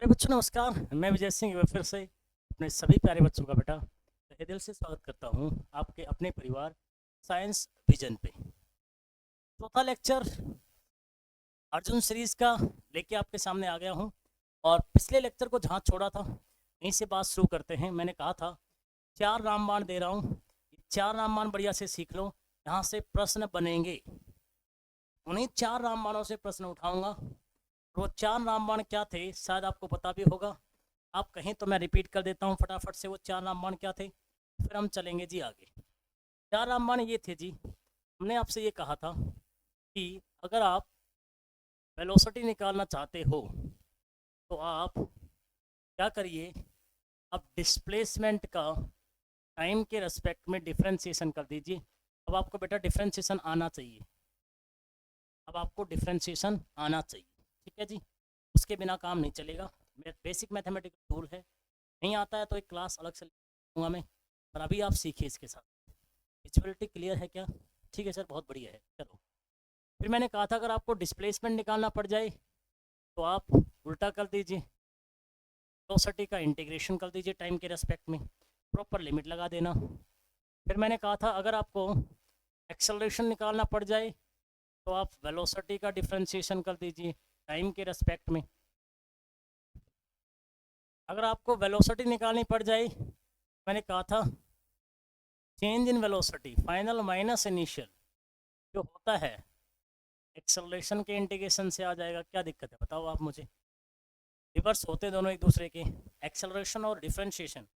प्यारे बच्चों नमस्कार। मैं विजय सिंह एक बार फिर से अपने सभी प्यारे बच्चों का बेटा तहे दिल से स्वागत करता हूं आपके अपने परिवार साइंस विजन पे। चौथा लेक्चर अर्जुन सीरीज का लेके आपके सामने आ गया हूं और पिछले लेक्चर को जहां छोड़ा था यहीं से बात शुरू करते हैं। मैंने कहा था 4 रामबाण दे रहा हूं, 4 रामबाण बढ़िया से सीख लो, यहाँ से प्रश्न बनेंगे। उन्हीं 4 रामबाणों से प्रश्न उठाऊंगा। वो 4 रामबाण क्या थे शायद आपको पता भी होगा, आप कहें तो मैं रिपीट कर देता हूँ फटाफट से। वो 4 रामबाण क्या थे, फिर हम चलेंगे जी आगे। 4 रामबाण ये थे जी, हमने आपसे ये कहा था कि अगर आप वेलोसिटी निकालना चाहते हो तो आप क्या करिए, अब डिस्प्लेसमेंट का टाइम के रेस्पेक्ट में डिफ्रेंसिएशन कर दीजिए। अब आपको बेटा डिफ्रेंसिएशन आना चाहिए, अब आपको डिफ्रेंसिएशन आना चाहिए, ठीक है जी। उसके बिना काम नहीं चलेगा। बेसिक मैथमेटिकल टूल है, नहीं आता है तो एक क्लास अलग से लूँगा मैं, पर अभी आप सीखिए इसके साथ। विजुअलिटी क्लियर है क्या? ठीक है सर, बहुत बढ़िया है। चलो, फिर मैंने कहा था अगर आपको डिस्प्लेसमेंट निकालना पड़ जाए तो आप उल्टा कर दीजिए, वेलोसिटी का इंटीग्रेशन कर दीजिए टाइम के रेस्पेक्ट में, प्रॉपर लिमिट लगा देना। फिर मैंने कहा था अगर आपको एक्सेलरेशन निकालना पड़ जाए तो आप वेलोसिटी का डिफ्रेंसिएशन कर दीजिए टाइम के रेस्पेक्ट में। अगर आपको वेलोसिटी निकालनी पड़ जाए, मैंने कहा था change in velocity final minus initial जो होता है एक्सेलरेशन के इंटीग्रेशन से आ जाएगा। क्या दिक्कत है बताओ आप मुझे? रिवर्स होते दोनों एक दूसरे के, एक्सेलरेशन और डिफ्रेंशिएशन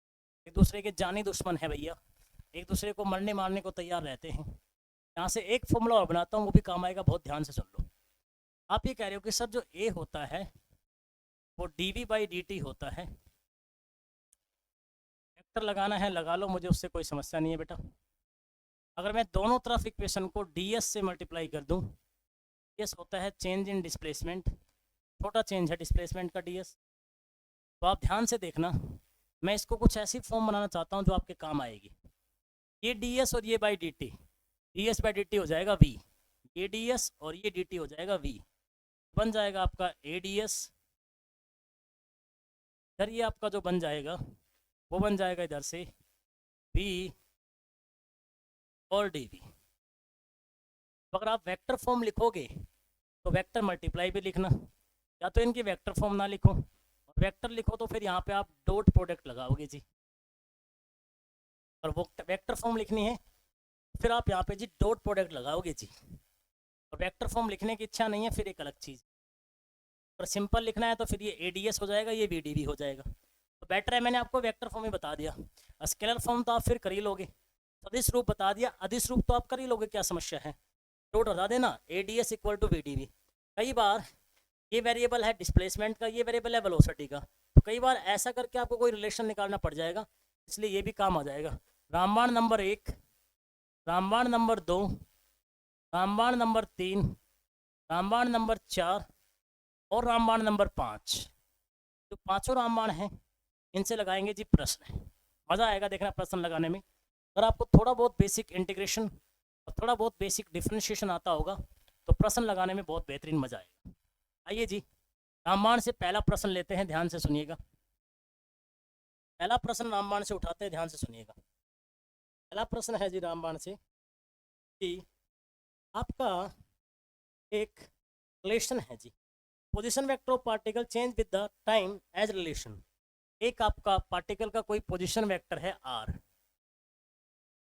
एक दूसरे के जानी दुश्मन है भैया, एक दूसरे को मरने मारने को तैयार रहते हैं। यहाँ से एक फॉर्मूला और बनाता हूँ, वो भी काम आएगा, बहुत ध्यान से सुन लो। आप ये कह रहे हो कि सर जो ए होता है वो dv/dt होता है, वेक्टर लगाना है लगा लो, मुझे उससे कोई समस्या नहीं है बेटा। अगर मैं दोनों तरफ इक्वेशन को ds से मल्टीप्लाई कर दूं, ds होता है चेंज इन डिस्प्लेसमेंट, छोटा चेंज है डिस्प्लेसमेंट का ds। तो आप ध्यान से देखना, मैं इसको कुछ ऐसी फॉर्म बनाना चाहता हूँ जो आपके काम आएगी। ये ds और ये बाई dt, ds/dt हो जाएगा v, ये ds और ये dt हो जाएगा v, बन जाएगा आपका ads। इधर ये आपका जो बन जाएगा वो बन जाएगा इधर से v और dv। तो अगर आप वेक्टर फॉर्म लिखोगे तो वेक्टर मल्टीप्लाई भी लिखना, या तो इनकी वेक्टर फॉर्म ना लिखो और वेक्टर लिखो तो फिर यहाँ पे आप डॉट प्रोडक्ट लगाओगे जी, और वो वेक्टर फॉर्म लिखनी है फिर आप यहाँ पे जी डॉट प्रोडक्ट लगाओगे जी। और वेक्टर फॉर्म लिखने की इच्छा नहीं है फिर एक अलग चीज़, और सिंपल लिखना है तो फिर ये एडीएस हो जाएगा, ये बीडीवी हो जाएगा। तो बेटर है मैंने आपको वेक्टर फॉर्म ही बता दिया, स्केलर फॉर्म तो आप फिर कर ही लोगे, सदिश रूप बता दिया, अदिश रूप तो आप कर ही लोगे, क्या समस्या है। डॉट हटा देना, एडीएस इक्वल टू बीडीवी। कई बार ये वेरिएबल है डिस्प्लेसमेंट का, ये वेरिएबल है वेलोसिटी का, तो कई बार ऐसा करके आपको कोई रिलेशन निकालना पड़ जाएगा, इसलिए ये भी काम आ जाएगा। रामबाण नंबर 1, रामबाण नंबर 2, रामबाण नंबर 3, रामबाण नंबर 4 और रामबाण नंबर 5। जो पांचों रामबाण हैं इनसे लगाएंगे जी प्रश्न। मज़ा आएगा देखना प्रश्न लगाने में। अगर आपको थोड़ा बहुत बेसिक इंटीग्रेशन और थोड़ा बहुत बेसिक डिफ्रेंशिएशन आता होगा तो प्रश्न लगाने में बहुत बेहतरीन मज़ा आएगा। आइए जी, रामबाण से पहला प्रश्न लेते हैं, ध्यान से सुनिएगा। पहला प्रश्न रामबाण से उठाते हैं, ध्यान से सुनिएगा। पहला प्रश्न है जी रामबाण से कि आपका एक रिलेशन है जी, position vector of particle change with the time as relation. एक आपका पार्टिकल का कोई पोजीशन वेक्टर है आर,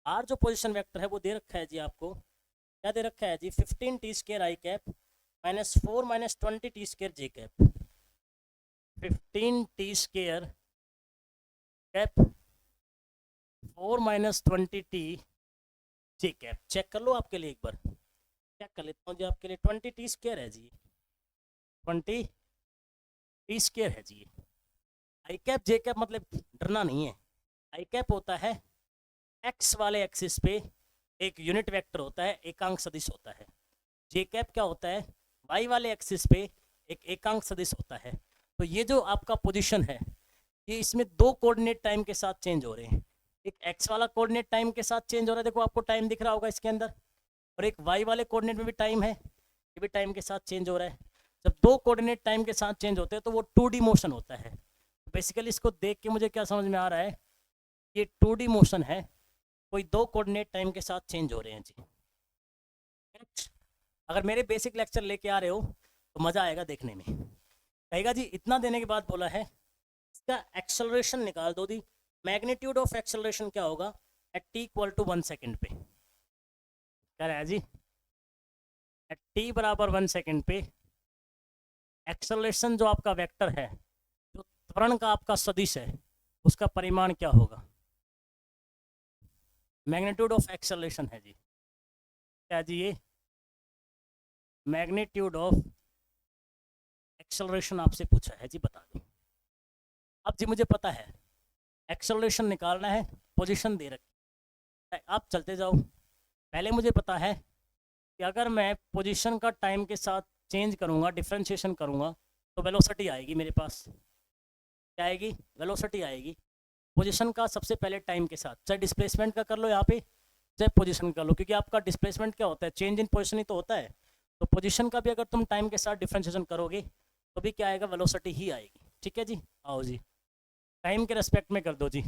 आर जो पोजीशन वेक्टर है वो दे रखा है जी आपको, क्या दे रखा है जी, 15t² आई कैप -4 -20t² जे कैप, 15t² कैप 4 -20t जे कैप। चेक कर लो आपके लिए एक बार, चेक कर लेता हूँ जी आपके लिए। 20t² है जी, 20t² है जी। आई कैप जे कैप मतलब डरना नहीं है, आई कैप होता है एक्स वाले एक्सिस पे एक यूनिट वेक्टर होता है, एकांक सदिश होता है। जे कैप क्या होता है, वाई वाले एक्सिस पे एक एकांक सदिश होता है। तो ये जो आपका पोजीशन है ये इसमें 2 कोऑर्डिनेट टाइम के साथ चेंज हो रहे हैं, एक एक्स वाला कोऑर्डिनेट टाइम के साथ चेंज हो रहा है, देखो आपको टाइम दिख रहा होगा इसके अंदर, और एक वाई वाले कोऑर्डिनेट में भी टाइम है, ये भी टाइम के साथ चेंज हो रहा है। जब दो कोऑर्डिनेट टाइम के साथ चेंज होते हैं तो वो 2D मोशन होता है। बेसिकली इसको देख के मुझे क्या समझ में आ रहा है, ये 2D मोशन है, कोई दो कोऑर्डिनेट टाइम के साथ चेंज हो रहे हैं जी। अगर मेरे बेसिक लेक्चर लेके आ रहे हो तो मज़ा आएगा देखने में। कहेगा जी इतना देने के बाद बोला है इसका एक्सेलरेशन निकाल दो दी, मैग्नीट्यूड ऑफ एक्सेलरेशन क्या होगा at t equal to 1 second पे। क्या रहा है जी, एट t बराबर 1 सेकेंड पे एक्सेलरेशन जो आपका वेक्टर है, जो त्वरण का आपका सदिश है, उसका परिमाण क्या होगा, मैग्नीट्यूड ऑफ एक्सेलरेशन है जी। क्या जी, ये मैग्नीट्यूड ऑफ एक्सेलरेशन आपसे पूछा है जी, बता दो। अब जी मुझे पता है एक्सेलरेशन निकालना है, पोजीशन दे रखी है, आप चलते जाओ। पहले मुझे पता है कि अगर मैं पोजीशन का टाइम के साथ चेंज करूँगा, डिफ्रेंशिएशन करूँगा, तो वेलोसिटी आएगी मेरे पास। क्या आएगी, वेलोसिटी आएगी। पोजीशन का सबसे पहले टाइम के साथ, चाहे डिस्प्लेसमेंट का कर लो यहाँ पे, चाहे पोजीशन कर लो, क्योंकि आपका डिस्प्लेसमेंट क्या होता है, चेंज इन पोजीशन ही तो होता है। तो पोजीशन का भी अगर तुम टाइम के साथ डिफ्रेंशिएशन करोगे तो भी क्या आएगा, वेलोसिटी ही आएगी। ठीक है जी, आओ जी टाइम के रेस्पेक्ट में कर दो जी।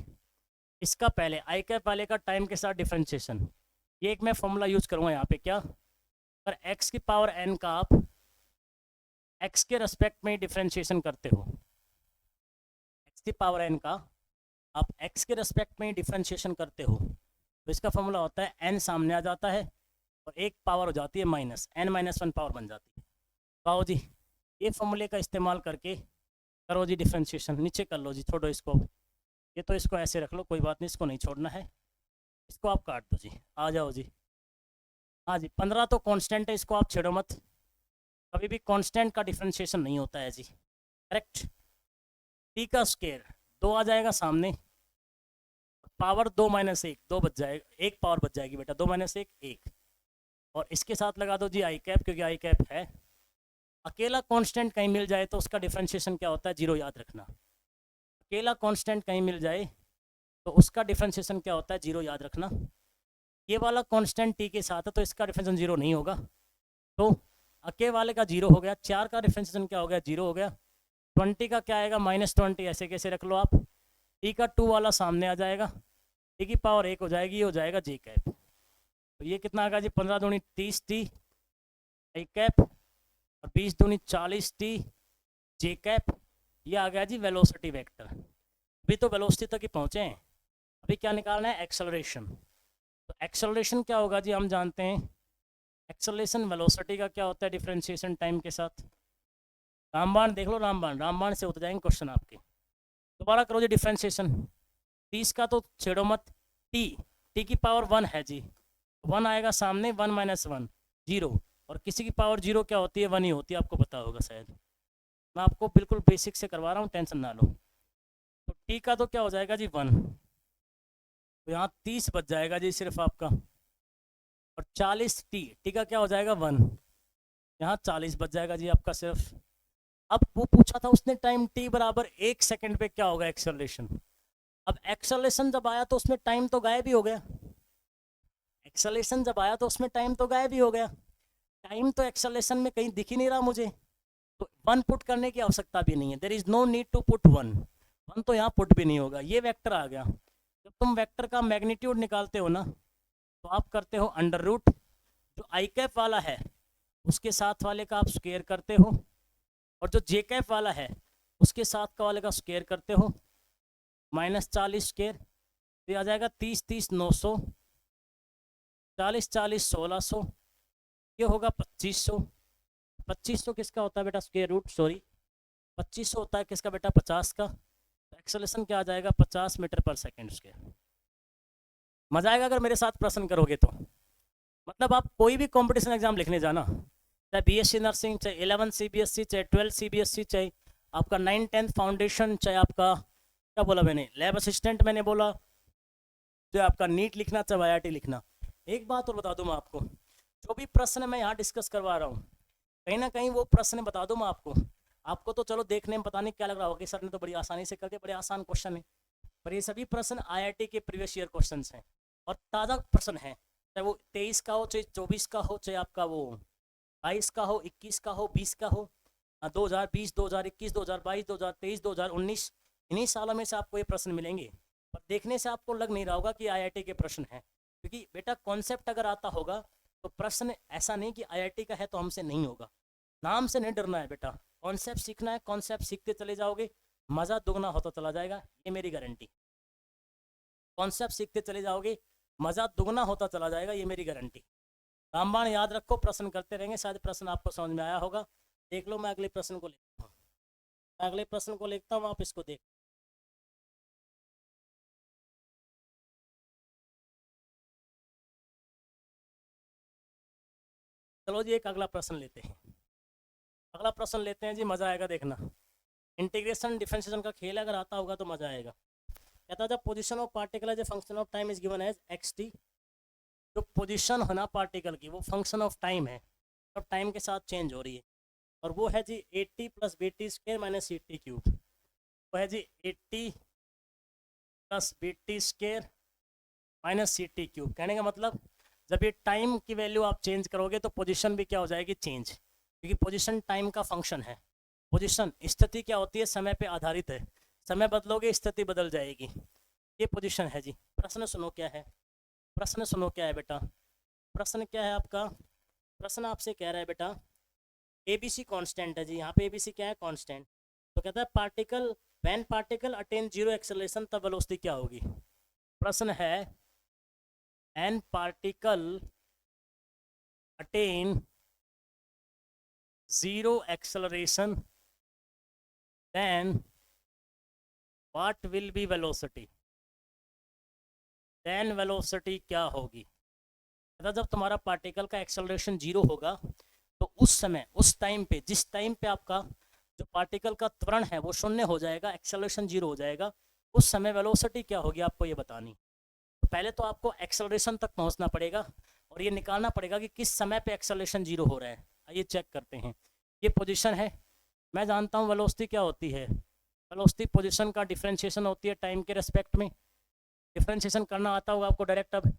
इसका पहले आई कैप वाले का टाइम के साथ डिफ्रेंशिएशन, ये एक मैं फॉर्मूला यूज करूँगा यहाँ पे। क्या, अगर एक्स की पावर एन का आप एक्स के रेस्पेक्ट में डिफ्रेंशिएशन करते हो, एक्स की पावर एन का आप एक्स के रेस्पेक्ट में डिफ्रेंशिएशन करते हो, तो इसका फॉर्मूला होता है एन सामने आ जाता है और एक पावर हो जाती है माइनस, एन माइनस 1 पावर बन जाती है। तो आओ जी ये फॉर्मूले का इस्तेमाल करके करो जी डिफ्रेंशिएशन। नीचे कर लो जी, छोड़ो इसको, ये तो इसको ऐसे रख लो, कोई बात नहीं, इसको नहीं छोड़ना है, इसको आप काट दो जी। आ जाओ जी, हाँ जी 15 तो कांस्टेंट है, इसको आप छेड़ो मत, कभी भी कांस्टेंट का डिफ्रेंशिएशन नहीं होता है जी। करेक्ट, टी का स्क्वायर 2 आ जाएगा सामने, पावर 2 माइनस 1, 2 बच जाएगा, एक पावर बच जाएगी बेटा, 2 माइनस 1 1, और इसके साथ लगा दो जी आई कैप, क्योंकि आई कैप है। अकेला कांस्टेंट कहीं मिल जाए तो उसका डिफरेंशिएशन क्या होता है, जीरो, याद रखना। अकेला कांस्टेंट कहीं मिल जाए तो उसका डिफरेंशिएशन क्या होता है, जीरो, याद रखना। ये वाला कांस्टेंट टी के साथ है तो इसका डिफरेंशिएशन जीरो नहीं होगा, तो अकेले वाले का जीरो हो गया, 4 का डिफरेंशिएशन क्या हो गया, जीरो हो गया। 20 का क्या आएगा, -20, ऐसे कैसे रख लो आप। टी का 2 वाला सामने आ जाएगा, टी की पावर 1 हो जाएगी, ये हो जाएगा जे कैप। तो ये कितना आ गया जी, 15 दूनी 30 टी आई कैप और 20 दूनी 40 टी जे कैप। ये आ गया जी वेलोसिटी वेक्टर। अभी तो वेलोसिटी तक ही पहुँचे हैं, अभी क्या निकालना है, एक्सेलरेशन। तो एक्सेलरेशन क्या होगा जी, हम जानते हैं एक्सेलरेशन वेलोसिटी का क्या होता है डिफरेंशिएशन टाइम के साथ। रामबाण देख लो, रामबाण, रामबाण से उतर जाएंगे क्वेश्चन आपके। दोबारा करो जी डिफरेंशिएशन, 30 का तो छेड़ो मत, टी की पावर 1 है जी, 1 आएगा सामने, 1 माइनस 1 जीरो, और किसी की पावर जीरो क्या होती है, 1 ही होती है, आपको पता होगा शायद, मैं आपको बिल्कुल बेसिक से करवा रहा हूँ, टेंशन ना लो। तो टी का तो क्या हो जाएगा जी 1, तो यहाँ 30 बच जाएगा जी सिर्फ आपका, और 40 टी का क्या हो जाएगा 1, यहाँ 40 बच जाएगा जी आपका सिर्फ। अब वो पूछा था उसने टाइम t बराबर 1 सेकंड पे क्या होगा एक्सेलरेशन। अब एक्सेलरेशन जब आया तो उसमें टाइम तो गायब ही हो गया, एक्सेलरेशन जब आया तो उसमें टाइम तो गायब ही हो गया, टाइम तो एक्सेलरेशन में कहीं दिख ही नहीं रहा मुझे, तो 1 पुट करने की आवश्यकता भी नहीं है, there is no need to put 1 तो यहाँ पुट भी नहीं होगा, ये वेक्टर आ गया। जब तुम वेक्टर का मैग्नीट्यूड निकालते हो ना, तो आप करते हो अंडर रूट, जो आई कैप वाला है उसके साथ वाले का आप स्क्वायर करते हो, और जो जे कैप वाला है उसके साथ का वाले का स्क्वायर करते हो, -40 स्क्वायर, तो ये आ जाएगा 30 30 900, 40 40 1600, ये होगा 2500। 2500 किसका होता है बेटा, स्क्वायर रूट, सॉरी 2500 होता है किसका बेटा, 50 का। तो एक्सेलरेशन क्या आ जाएगा, 50 मीटर पर सेकेंड स्क्वायर। मजा आएगा अगर मेरे साथ प्रश्न करोगे तो, मतलब आप कोई भी कंपटीशन एग्जाम लिखने जाना, चाहे बीएससी नर्सिंग, चाहे 11 सीबीएसई, चाहे 12 सीबीएसई, चाहे आपका 9 10 फाउंडेशन, चाहे आपका क्या बोला मैंने, लैब असिस्टेंट मैंने बोला, चाहे आपका नीट लिखना, चाहे IIT लिखना। एक बात और बता दूँ मैं आपको, जो भी प्रश्न मैं यहाँ डिस्कस करवा रहा हूँ, कहीं ना कहीं वो प्रश्न बता दूँ मैं आपको तो चलो देखने में पता नहीं क्या लग रहा होगा कि सर ने तो बड़ी आसानी से कर दिया, बड़े आसान क्वेश्चन है, पर ये सभी प्रश्न IIT के प्रीवियस ईयर क्वेश्चन हैं और ताज़ा प्रश्न हैं, चाहे वो 23 का हो, चाहे 24 का हो, चाहे आपका वो 22 का हो, 21 का हो, 20 का हो, 2020, 2021, 2022, 2023, 2019, इन्हीं सालों में से आपको ये प्रश्न मिलेंगे। पर देखने से आपको लग नहीं रहा होगा कि आईआईटी के प्रश्न हैं, क्योंकि बेटा कॉन्सेप्ट अगर आता होगा तो प्रश्न ऐसा नहीं कि आईआईटी का है तो हमसे नहीं होगा। नाम से नहीं डरना है बेटा, कॉन्सेप्ट सीखना है, कॉन्सेप्ट सीखते चले जाओगे, मज़ा दुगना होता चला जाएगा, ये मेरी गारंटी। कॉन्सेप्ट सीखते चले जाओगे, मज़ा दुगना होता चला जाएगा, ये मेरी गारंटी। रामबाण याद रखो, प्रश्न करते रहेंगे, शायद प्रश्न आपको समझ में आया होगा। देख लो, मैं अगले प्रश्न को लिखता हूँ, अगले प्रश्न को लिखता हूँ, आप इसको देख। चलो जी, एक अगला प्रश्न लेते हैं, अगला प्रश्न लेते हैं जी, मज़ा आएगा देखना। इंटीग्रेशन डिफरेंशिएशन का खेल अगर आता होगा तो मज़ा आएगा। कहता है, जब position of particle as a function of time is given as x t, जो पोजीशन है ना पार्टिकल की वो फंक्शन ऑफ टाइम है, और टाइम के साथ चेंज हो रही है, और वो है जी 80 + BT² - CT³ वो है जी 80 + BT² - CT³। कहने का मतलब जब ये टाइम की वैल्यू आप चेंज करोगे तो पोजीशन भी क्या हो जाएगी, चेंज, क्योंकि पोजीशन टाइम का फंक्शन है। पोजीशन स्थिति क्या होती है, समय पे आधारित है, समय बदलोगे स्थिति बदल जाएगी, ये पोजीशन है जी। प्रश्न सुनो क्या है, प्रश्न सुनो क्या है बेटा, प्रश्न क्या है आपका, प्रश्न आपसे कह रहा है बेटा ABC कांस्टेंट है जी, यहाँ पे ABC क्या है, कांस्टेंट। तो कहता है particle when particle attain zero acceleration तब वेलोसिटी क्या होगी। प्रश्न है an particle attain zero acceleration then what will be velocity, then velocity क्या होगी। जब तुम्हारा पार्टिकल का एक्सेलरेशन जीरो होगा तो उस समय, उस टाइम पे, जिस टाइम पे आपका जो पार्टिकल का त्वरण है वो शून्य हो जाएगा, एक्सेलरेशन जीरो हो जाएगा, उस समय वेलोसिटी क्या होगी आपको ये बतानी। तो पहले तो आपको एक्सेलरेशन तक पहुंचना पड़ेगा और ये निकालना पड़ेगा कि किस समय पे एक्सेलरेशन जीरो हो रहा है। आइए चेक करते हैं, ये पोजीशन है, मैं जानता हूँ वेलोसिटी क्या होती है, वेलोसिटी पोजीशन का डिफरेंशिएशन होती है टाइम के रेस्पेक्ट में। डिफरेंशिएशन करना आता होगा आपको डायरेक्ट। अब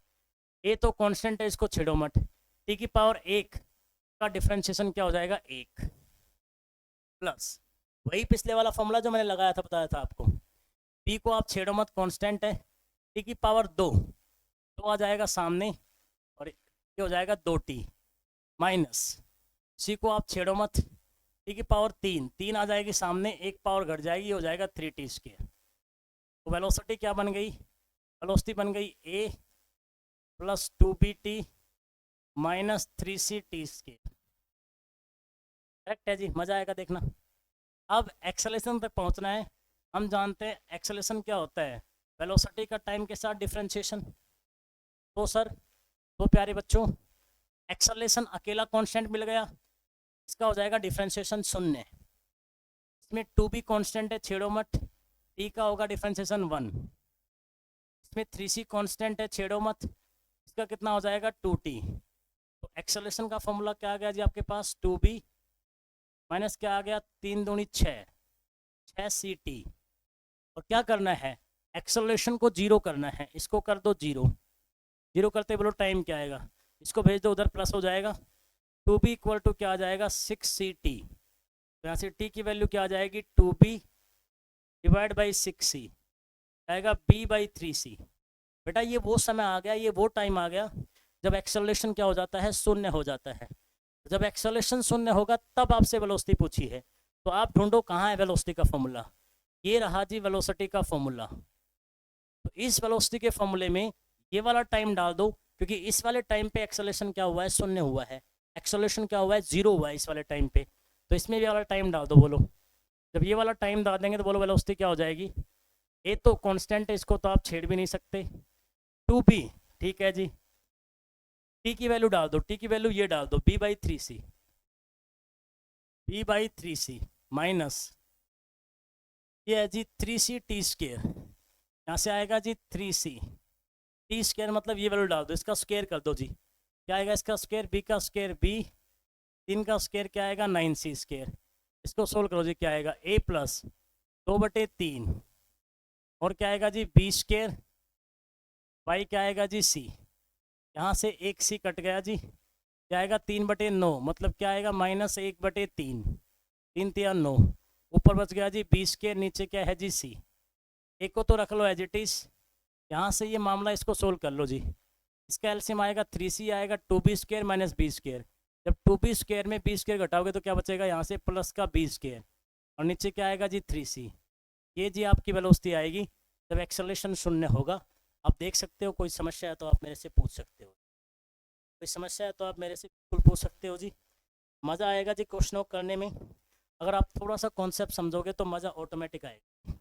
ए तो कांस्टेंट है, इसको छेड़ो मत, T⁻1 का डिफरेंशिएशन क्या हो जाएगा, 1 प्लस वही पिछले वाला फॉर्मूला जो मैंने लगाया था, बताया था आपको, P को आप छेड़ो मत, कांस्टेंट है, T⁻2 तो आ जाएगा सामने और ये हो जाएगा 2T माइनस C को आप छेड़ो मत, T⁻3 3 आ जाएगी सामने, एक पावर घट जाएगी, हो जाएगा 3T²। तो वेलोसिटी क्या बन गई, वेलोसिटी बन गई A + 2BT - 3CT²। करेक्ट है जी, मज़ा आएगा देखना। अब एक्सेलरेशन तक पहुंचना है, हम जानते हैं एक्सेलरेशन क्या होता है, वेलोसिटी का टाइम के साथ डिफरेंशिएशन। तो सर, तो प्यारे बच्चों, एक्सेलरेशन अकेला कांस्टेंट मिल गया, इसका हो जाएगा डिफरेंशिएशन 0। इसमें 2B कांस्टेंट है, छेड़ो मत, T का होगा डिफरेंशिएशन 1। इसमें 3C कांस्टेंट है, छेड़ो मत, इसका कितना हो जाएगा 2T। तो एक्सेलरेशन का फॉर्मूला क्या आ गया जी आपके पास, 2B माइनस क्या आ गया, 3 दूनी 6 6CT। और क्या करना है, एक्सेलरेशन को जीरो करना है, इसको कर दो जीरो, जीरो करते बोलो टाइम क्या आएगा, इसको भेज दो उधर, प्लस हो जाएगा, 2B = क्या आ जाएगा 6CT। तो यहाँ से T की वैल्यू क्या आ जाएगी, 2B / 6C आएगा B/3C। बेटा ये वो समय आ गया, ये वो टाइम आ गया जब एक्सेलरेशन क्या हो जाता है, शून्य हो जाता है। जब एक्सेलरेशन शून्य होगा तब आपसे वेलोसिटी पूछी है, तो आप ढूंढो कहाँ है वेलोसिटी का फॉर्मूला, ये रहा जी वेलोसिटी का फॉर्मूला। तो इस वेलोसिटी के फॉर्मूले में ये वाला टाइम डाल दो, क्योंकि इस वाले टाइम पे एक्सेलरेशन क्या हुआ है, शून्य हुआ है, एक्सेलरेशन क्या हुआ है, जीरो हुआ है इस वाले टाइम पे, तो इसमें भी वाला टाइम डाल दो। बोलो, जब ये वाला टाइम डाल देंगे तो बोलो वेलोसिटी क्या हो जाएगी। ए तो कांस्टेंट है, इसको तो आप छेड़ भी नहीं सकते, 2B ठीक है जी, T की वैल्यू डाल दो, T की वैल्यू ये डाल दो, B/3C, B/3C माइनस ये है जी 3CT², यहाँ से आएगा जी 3C मतलब ये वैल्यू डाल दो, इसका स्क्वायर कर दो जी, क्या आएगा इसका स्क्वायर, B का स्क्वायर B, 3 का स्क्वायर क्या आएगा 9C², इसको सोल्व करो जी, क्या आएगा A + 2/3 और क्या आएगा जी B², y क्या आएगा जी C, यहाँ से एक C कट गया जी, क्या आएगा 3/9 मतलब क्या आएगा -1/3, 3 3 9, ऊपर बच गया जी बी स्क्वायर, नीचे क्या है जी सी। एक को तो रख लो एज इट इज़। यहाँ से ये मामला इसको सोल्व कर लो जी। इसका एलसीएम आएगा 3c आएगा 2b² माइनस b²। जब 2b² में b² घटाओगे तो क्या बचेगा यहाँ से प्लस का b², और नीचे क्या आएगा जी 3c। ये जी आपकी वेलोसिटी आएगी जब एक्सेलरेशन शून्य होगा। आप देख सकते हो, कोई समस्या है तो आप मेरे से पूछ सकते हो, कोई समस्या है तो आप मेरे से बिल्कुल पूछ सकते हो जी। मज़ा आएगा जी क्वेश्चनों करने में। अगर आप थोड़ा सा कॉन्सेप्ट समझोगे तो मज़ा ऑटोमेटिक आएगा।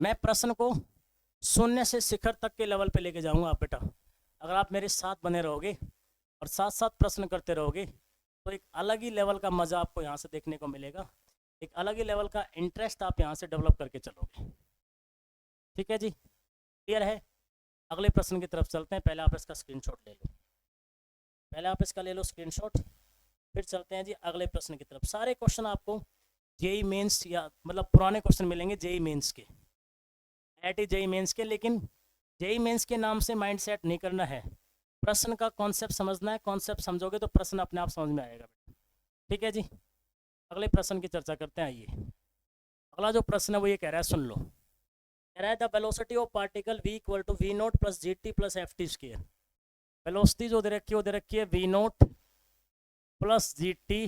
मैं प्रश्न को शून्य से शिखर तक के लेवल पे लेके जाऊंगा आप बेटा। अगर आप मेरे साथ बने रहोगे और साथ साथ प्रश्न करते रहोगे तो एक अलग ही लेवल का मज़ा आपको यहाँ से देखने को मिलेगा, एक अलग ही लेवल का इंटरेस्ट आप यहाँ से डेवलप करके चलोगे। ठीक है जी, क्लियर है। अगले प्रश्न की तरफ चलते हैं। पहले आप इसका स्क्रीनशॉट ले लो, पहले आप इसका ले लो स्क्रीनशॉट, फिर चलते हैं जी अगले प्रश्न की तरफ। सारे क्वेश्चन आपको जेई मेंस या मतलब पुराने क्वेश्चन मिलेंगे जेई मेंस के, IIT जेई मेंस के, लेकिन जेई मेंस के नाम से माइंड सेट नहीं करना है, प्रश्न का कॉन्सेप्ट समझना है। कॉन्सेप्ट समझोगे तो प्रश्न अपने आप समझ में आएगा। ठीक है जी, अगले प्रश्न की चर्चा करते हैं। आइए, अगला जो प्रश्न है वो ये कह रहा है, सुन लो। कह रहा है the velocity of particle v equal to v naught plus g t plus f t square. Velocity जो दे रखी है वो दे रखी है v naught plus g t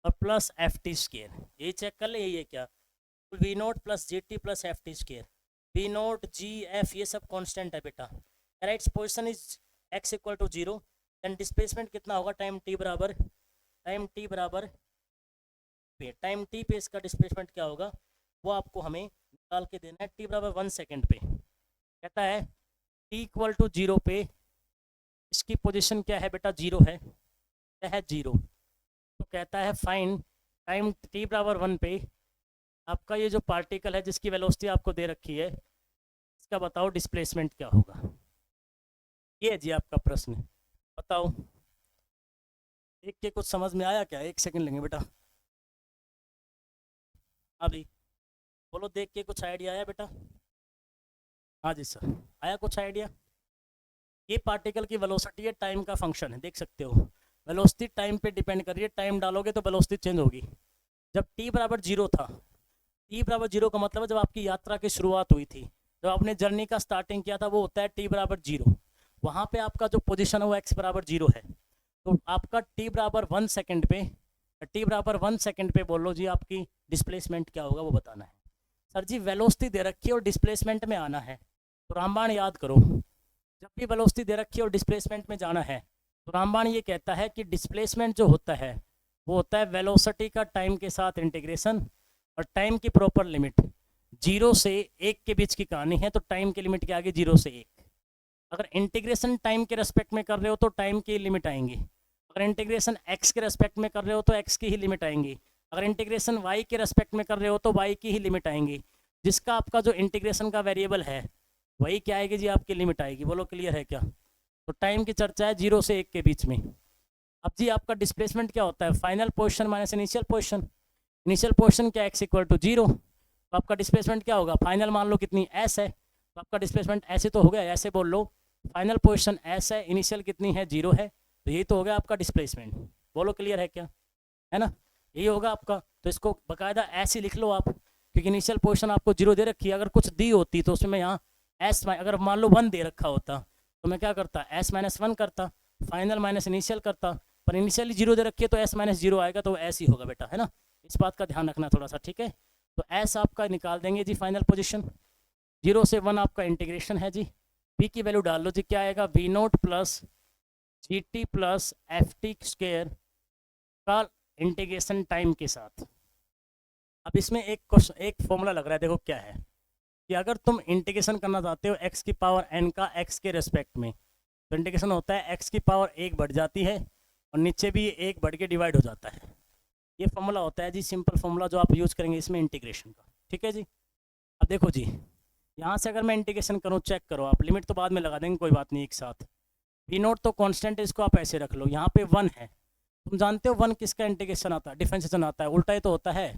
और प्लस एफ टी स्क्वायर। यही चेक कर ले, यही है क्या, v naught plus g t plus f t square. V naught g f ये सब कांस्टेंट है बेटा। Right, position is x equal to 0, then displacement कितना होगा, टाइम t बराबर टाइम t पे इसका डिस्प्लेसमेंट क्या होगा वो आपको हमें निकाल के देना है। t बराबर 1 सेकेंड पे कहता है t इक्वल टू 0 पे इसकी पोजीशन क्या है बेटा, 0 है, क्या है 0। तो कहता है फाइन टाइम t बराबर 1 पे आपका ये जो पार्टिकल है जिसकी वेलोसिटी आपको दे रखी है इसका बताओ डिस्प्लेसमेंट क्या होगा। ये है जी आपका प्रश्न, बताओ। देख के कुछ समझ में आया क्या? 1 सेकंड लेंगे बेटा, अभी बोलो, देख के कुछ आइडिया आया बेटा? हाँ जी सर, आया कुछ आइडिया? ये पार्टिकल की वेलोसिटी है, टाइम का फंक्शन है, देख सकते हो। वेलोसिटी टाइम पे डिपेंड कर रही है, टाइम डालोगे तो वेलोसिटी चेंज होगी। जब t बराबर 0 था, t बराबर 0 का मतलब है जब आपकी यात्रा की शुरुआत हुई थी, जब आपने जर्नी का स्टार्टिंग किया था, वो होता है t बराबर 0। वहाँ पे आपका जो पोजीशन है वो x बराबर 0 है। तो आपका t बराबर 1 सेकेंड पे, t बराबर 1 सेकेंड पे बोल लो जी आपकी डिस्प्लेसमेंट क्या होगा वो बताना है। सर जी वेलोसिटी दे रखी है और डिस्प्लेसमेंट में आना है, तो रामबाण याद करो। जब भी वेलोसिटी दे रखी है और डिस्प्लेसमेंट में जाना है तो रामबाण ये कहता है कि डिस्प्लेसमेंट जो होता है वो होता है वेलोसिटी का टाइम के साथ इंटीग्रेशन, और टाइम की प्रॉपर लिमिट 0 से 1 के बीच की कहानी है। तो टाइम की लिमिट के आगे 0 से 1। अगर इंटीग्रेशन टाइम के रेस्पेक्ट में कर रहे हो तो टाइम की लिमिट आएंगी, अगर इंटीग्रेशन x के रेस्पेक्ट में कर रहे हो तो x की ही लिमिट आएंगी, अगर इंटीग्रेशन y के रेस्पेक्ट में कर रहे हो तो y की ही लिमिट आएंगी। जिसका आपका जो इंटीग्रेशन का वेरिएबल है वही क्या आएगी जी, आपकी लिमिट आएगी। बोलो क्लियर है क्या? तो टाइम की चर्चा है 0 से 1 के बीच में। अब जी आपका डिस्प्लेसमेंट क्या होता है, final position minus initial position. Initial position क्या, x इक्वल टू 0, तो आपका डिस्प्लेसमेंट क्या होगा, फाइनल मान लो कितनी s है, तो आपका डिस्प्लेसमेंट ऐसे तो हो गया, ऐसे बोल लो, फाइनल पोजीशन s है, इनिशियल कितनी है 0 है, तो यही तो हो गया आपका डिस्प्लेसमेंट। बोलो क्लियर है क्या, है ना, यही होगा आपका। तो इसको बाकायदा ऐसे लिख लो आप, क्योंकि इनिशियल पोजीशन आपको 0 दे रखी है। अगर कुछ दी होती तो उसमें यहाँ s अगर मान लो 1 दे रखा होता तो मैं क्या करता, s माइनस 1 करता, फाइनल माइनस इनिशियल करता, पर इनिशियली 0 दे रखी है तो s माइनस 0 आएगा, तो ऐसे ही होगा बेटा, है ना। इस बात का ध्यान रखना थोड़ा सा, ठीक है। तो s आपका निकाल देंगे जी फाइनल पोजीशन, 0 से 1 आपका इंटीग्रेशन है जी, v की वैल्यू डाल लो जी, क्या आएगा, v naught plus g t plus f t square का इंटीग्रेशन टाइम के साथ। अब इसमें एक क्वेश्चन, एक फॉर्मूला लग रहा है, देखो क्या है कि अगर तुम इंटीग्रेशन करना चाहते हो x की पावर n का x के रेस्पेक्ट में, तो इंटीग्रेशन होता है x की पावर 1 बढ़ जाती है और नीचे भी 1 बढ़ के डिवाइड हो जाता है। ये फॉर्मूला होता है जी, सिंपल फॉर्मूला जो आप यूज़ करेंगे इसमें इंटीग्रेशन का, ठीक है जी। अब देखो जी, यहाँ से अगर मैं इंटीग्रेशन करूँ, चेक करो आप, लिमिट तो बाद में लगा देंगे, कोई बात नहीं, एक साथ। वी नोट तो कांस्टेंट है, इसको आप ऐसे रख लो। यहाँ पे 1 है, तुम जानते हो 1 किसका इंटीग्रेशन आता है, डिफरेंशिएशन आता है, उल्टा ही तो होता है।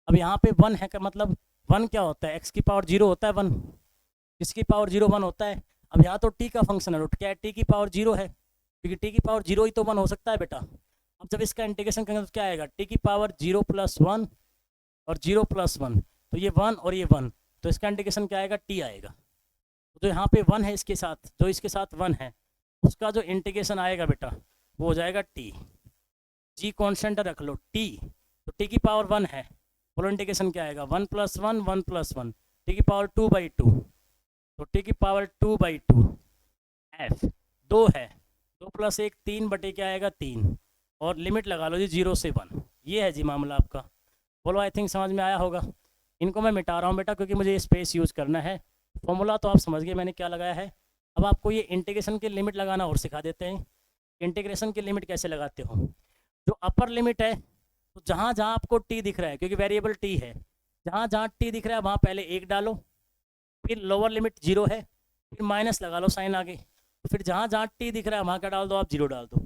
अब यहाँ पे 1 है का मतलब 1 क्या होता है, x की पावर 0 होता है, 1 किसकी पावर 0 1 होता है। अब यहाँ तो t का फंक्शन है, क्या है, t की पावर 0 है, क्योंकि t की पावर 0 ही तो 1 हो सकता है बेटा। अब जब इसका इंटीग्रेशन करेंगे तो क्या आएगा, टी की पावर 0+1 और 0+1, तो ये 1 और ये 1, तो इसका इंटीग्रेशन क्या आएगा, टी आएगा। तो यहाँ पे 1 है इसके साथ, जो इसके साथ 1 है उसका जो इंटीग्रेशन आएगा बेटा वो हो जाएगा टी। जी कॉन्स्टेंट रख लो टी, तो टी की पावर 1 है, बोलो इंटीग्रेशन क्या आएगा, 1+1 1+1, टी की पावर 2/2, तो टी की पावर 2/2 एफ 2 है, 2+1 3 बटे क्या आएगा 3, और लिमिट लगा लो जी 0 से 1। ये है जी मामला आपका। बोलो आई थिंक समझ में आया होगा। इनको मैं मिटा रहा हूँ बेटा क्योंकि मुझे स्पेस यूज़ करना है। फॉर्मूला तो आप समझ गए मैंने क्या लगाया है। अब आपको ये इंटीग्रेशन की लिमिट लगाना और सिखा देते हैं। इंटीग्रेशन की लिमिट कैसे लगाते हो, जो अपर लिमिट है तो जहाँ जहाँ आपको टी दिख रहा है, क्योंकि वेरिएबल टी है, जहाँ जहाँ टी दिख रहा है वहाँ पहले 1 डालो, फिर लोअर लिमिट 0 है, फिर माइनस लगा लो साइन आगे, फिर जहाँ जहाँ टी दिख रहा है वहाँ क्या डाल दो आप, 0 डाल दो।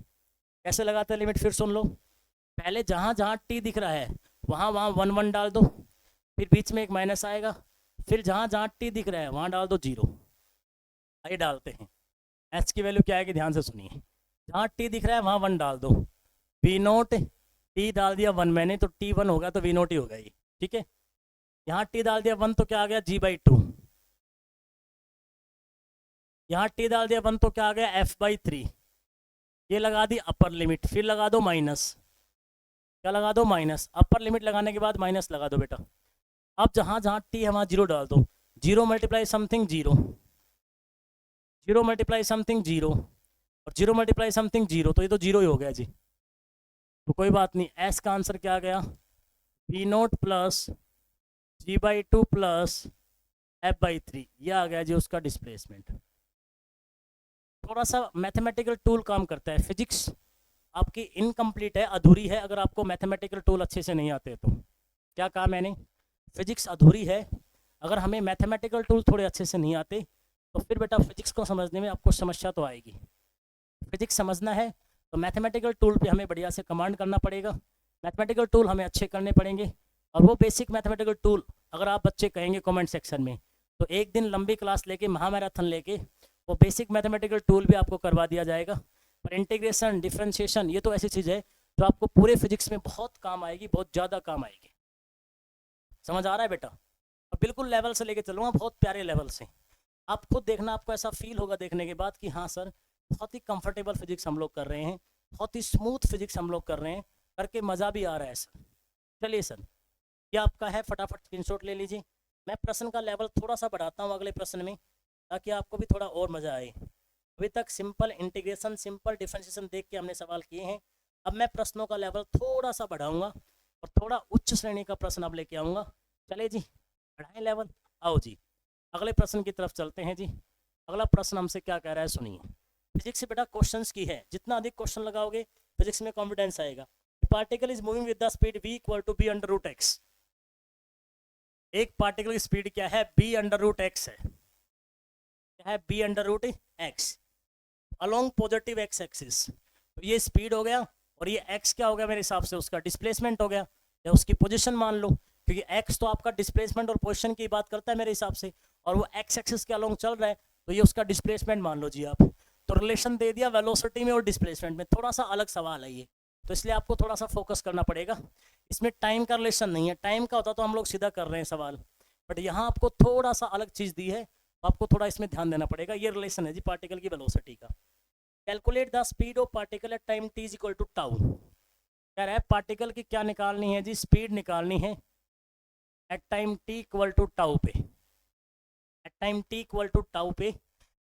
कैसे लगाते हैं लिमिट, फिर सुन लो। पहले जहाँ जहाँ टी दिख रहा है वहाँ वहाँ 1 1 डाल दो, फिर बीच में एक माइनस आएगा, फिर जहाँ जहाँ टी दिख रहा है वहाँ डाल दो 0। आइए डालते हैं। एच की वैल्यू क्या आएगी, ध्यान से सुनिए। जहाँ टी दिख रहा है वहाँ 1 डाल दो, V0 टी डाल दिया 1 मैंने, तो T1 होगा तो V0 ही होगा ये, ठीक है। यहाँ टी डाल दिया 1 तो क्या आ गया, G/2। यहाँ टी डाल दिया 1 तो क्या आ गया, F/3। ये लगा दी अपर लिमिट, फिर लगा दो माइनस, क्या लगा दो, माइनस। अपर लिमिट लगाने के बाद माइनस लगा दो बेटा। अब जहाँ जहाँ टी है वहाँ 0 डाल दो, 0 मल्टीप्लाई समथिंग 0, 0 मल्टीप्लाई समथिंग 0, और 0 मल्टीप्लाई समथिंग 0, तो ये तो 0 ही हो गया जी, तो कोई बात नहीं। एस का आंसर क्या आ गया, V0 plus G/2 plus F/3, यह आ गया जी उसका डिस्प्लेसमेंट। थोड़ा सा मैथमेटिकल टूल काम करता है। फिजिक्स आपकी इनकम्प्लीट है, अधूरी है, अगर आपको मैथमेटिकल टूल अच्छे से नहीं आते तो। क्या कहा मैंने, फिजिक्स अधूरी है, अगर हमें मैथमेटिकल टूल थोड़े अच्छे से नहीं आते तो फिर बेटा फिजिक्स को समझने में आपको समस्या तो आएगी। फिजिक्स समझना है तो मैथमेटिकल टूल पे हमें बढ़िया से कमांड करना पड़ेगा, मैथमेटिकल टूल हमें अच्छे करने पड़ेंगे। और वो बेसिक मैथमेटिकल टूल अगर आप बच्चे कहेंगे कमेंट सेक्शन में तो एक दिन लंबी क्लास लेके महामैराथन लेके वो बेसिक मैथमेटिकल टूल भी आपको करवा दिया जाएगा। पर इंटीग्रेशन डिफरेंशिएशन ये तो ऐसी चीज़ है जो आपको पूरे फिजिक्स में बहुत काम आएगी, बहुत ज़्यादा काम आएगी। समझ आ रहा है बेटा। और बिल्कुल लेवल से लेके चलूँगा, बहुत प्यारे लेवल से। आप खुद देखना, आपको ऐसा फील होगा देखने के बाद कि हाँ सर बहुत ही कंफर्टेबल फिजिक्स हम लोग कर रहे हैं, बहुत ही स्मूथ फिजिक्स हम लोग कर रहे हैं, करके मज़ा भी आ रहा है सर। चलिए सर ये आपका है, फटाफट स्क्रीनशॉट ले लीजिए। मैं प्रश्न का लेवल थोड़ा सा बढ़ाता हूँ अगले प्रश्न में ताकि आपको भी थोड़ा और मज़ा आए। अभी तक सिंपल इंटीग्रेशन, सिंपल डिफरेंशिएशन देख के हमने सवाल किए हैं। अब मैं प्रश्नों का लेवल थोड़ा सा बढ़ाऊंगा और थोड़ा उच्च श्रेणी का प्रश्न अब लेके आऊँगा। चले जी बढ़ाएं लेवल। आओ जी अगले प्रश्न की तरफ चलते हैं जी। अगला प्रश्न हमसे क्या कह रहा है सुनिए। फिजिक्स से बेटा क्वेश्चंस की है, जितना अधिक क्वेश्चन लगाओगे फिजिक्स में कॉन्फिडेंस आएगा। Particle is moving with the speed v = b/√x। एक पार्टिकल की स्पीड क्या है, b/√x है। क्या है, b/√x along positive x axis. तो ये स्पीड हो गया और ये x क्या हो गया मेरे हिसाब से, उसका डिस्प्लेसमेंट हो गया, या उसकी पोजीशन मान लो, क्योंकि x तो आपका डिस्प्लेसमेंट और पोजीशन की बात करता है मेरे हिसाब से, और वो x एक्सिस के अलोंग चल रहा है तो ये उसका डिस्प्लेसमेंट मान लो जी आप। तो रिलेशन दे दिया वेलोसिटी में और डिस्प्लेसमेंट में। थोड़ा सा अलग सवाल है ये, तो इसलिए आपको थोड़ा सा फोकस करना पड़ेगा। इसमें टाइम का रिलेशन नहीं है, टाइम का होता तो हम लोग सीधा कर रहे हैं सवाल, बट यहाँ आपको थोड़ा सा अलग चीज़ दी है, तो आपको थोड़ा इसमें ध्यान देना पड़ेगा। ये रिलेशन है जी पार्टिकल की वेलोसिटी का। Calculate the speed of particle at time t = tau. कह रहा है पार्टिकल की क्या निकालनी है जी, स्पीड निकालनी है एट टाइम t = टाउ पे, एट टाइम t = टाउ पे।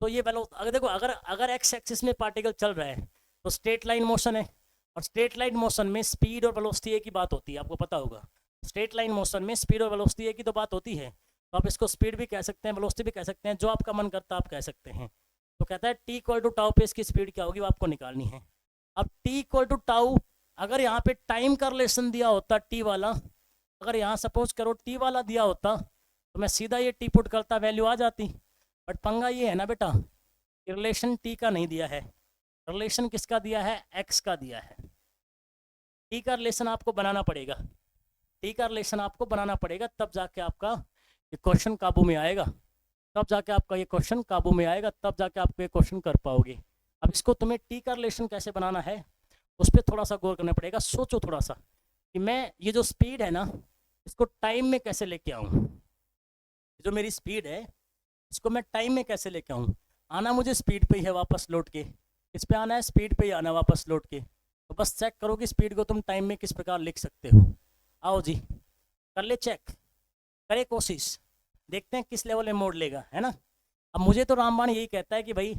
तो ये अगर देखो अगर x एक्सिस में पार्टिकल चल रहा है तो स्ट्रेट लाइन मोशन है, और स्ट्रेट लाइन मोशन में स्पीड और वेलोसिटी एक ही बात होती है, आपको पता होगा। स्ट्रेट लाइन मोशन में स्पीड और वेलोसिटी एक ही तो बात होती है, तो आप इसको स्पीड भी कह सकते हैं, वेलोसिटी भी कह सकते हैं, जो आपका मन करता है आप कह सकते हैं। तो कहता है t = टाउ पे इसकी स्पीड क्या होगी वो आपको निकालनी है। अब t = टाउ, अगर यहाँ पे टाइम का रिलेशन दिया होता t वाला, अगर यहाँ सपोज करो t वाला दिया होता तो मैं सीधा ये t पुट करता, वैल्यू आ जाती। बट पंगा ये है ना बेटा, रिलेशन t का नहीं दिया है, रिलेशन किसका दिया है, x का दिया है। t का रिलेशन आपको बनाना पड़ेगा, t का रिलेशन आपको बनाना पड़ेगा, तब जाके आपका ये क्वेश्चन काबू में आएगा, तब जाके आपका ये क्वेश्चन काबू में आएगा, तब जाके आप ये क्वेश्चन कर पाओगे। अब इसको तुम्हें t का रिलेशन कैसे बनाना है उस पर थोड़ा सा गौर करना पड़ेगा। सोचो थोड़ा सा कि मैं ये जो स्पीड है ना, इसको टाइम में कैसे लेके आऊँ। जो मेरी स्पीड है इसको मैं टाइम में कैसे लेके आऊँ। आना मुझे स्पीड पे ही है वापस लौट के, इस पे आना है, स्पीड पे ही आना वापस लौट के। तो बस चेक करो कि स्पीड को तुम टाइम में किस प्रकार लिख सकते हो। आओ जी, कर ले चेक, करे कोशिश, देखते हैं किस लेवल में मोड़ लेगा, है ना। अब मुझे तो रामबाण यही कहता है कि भाई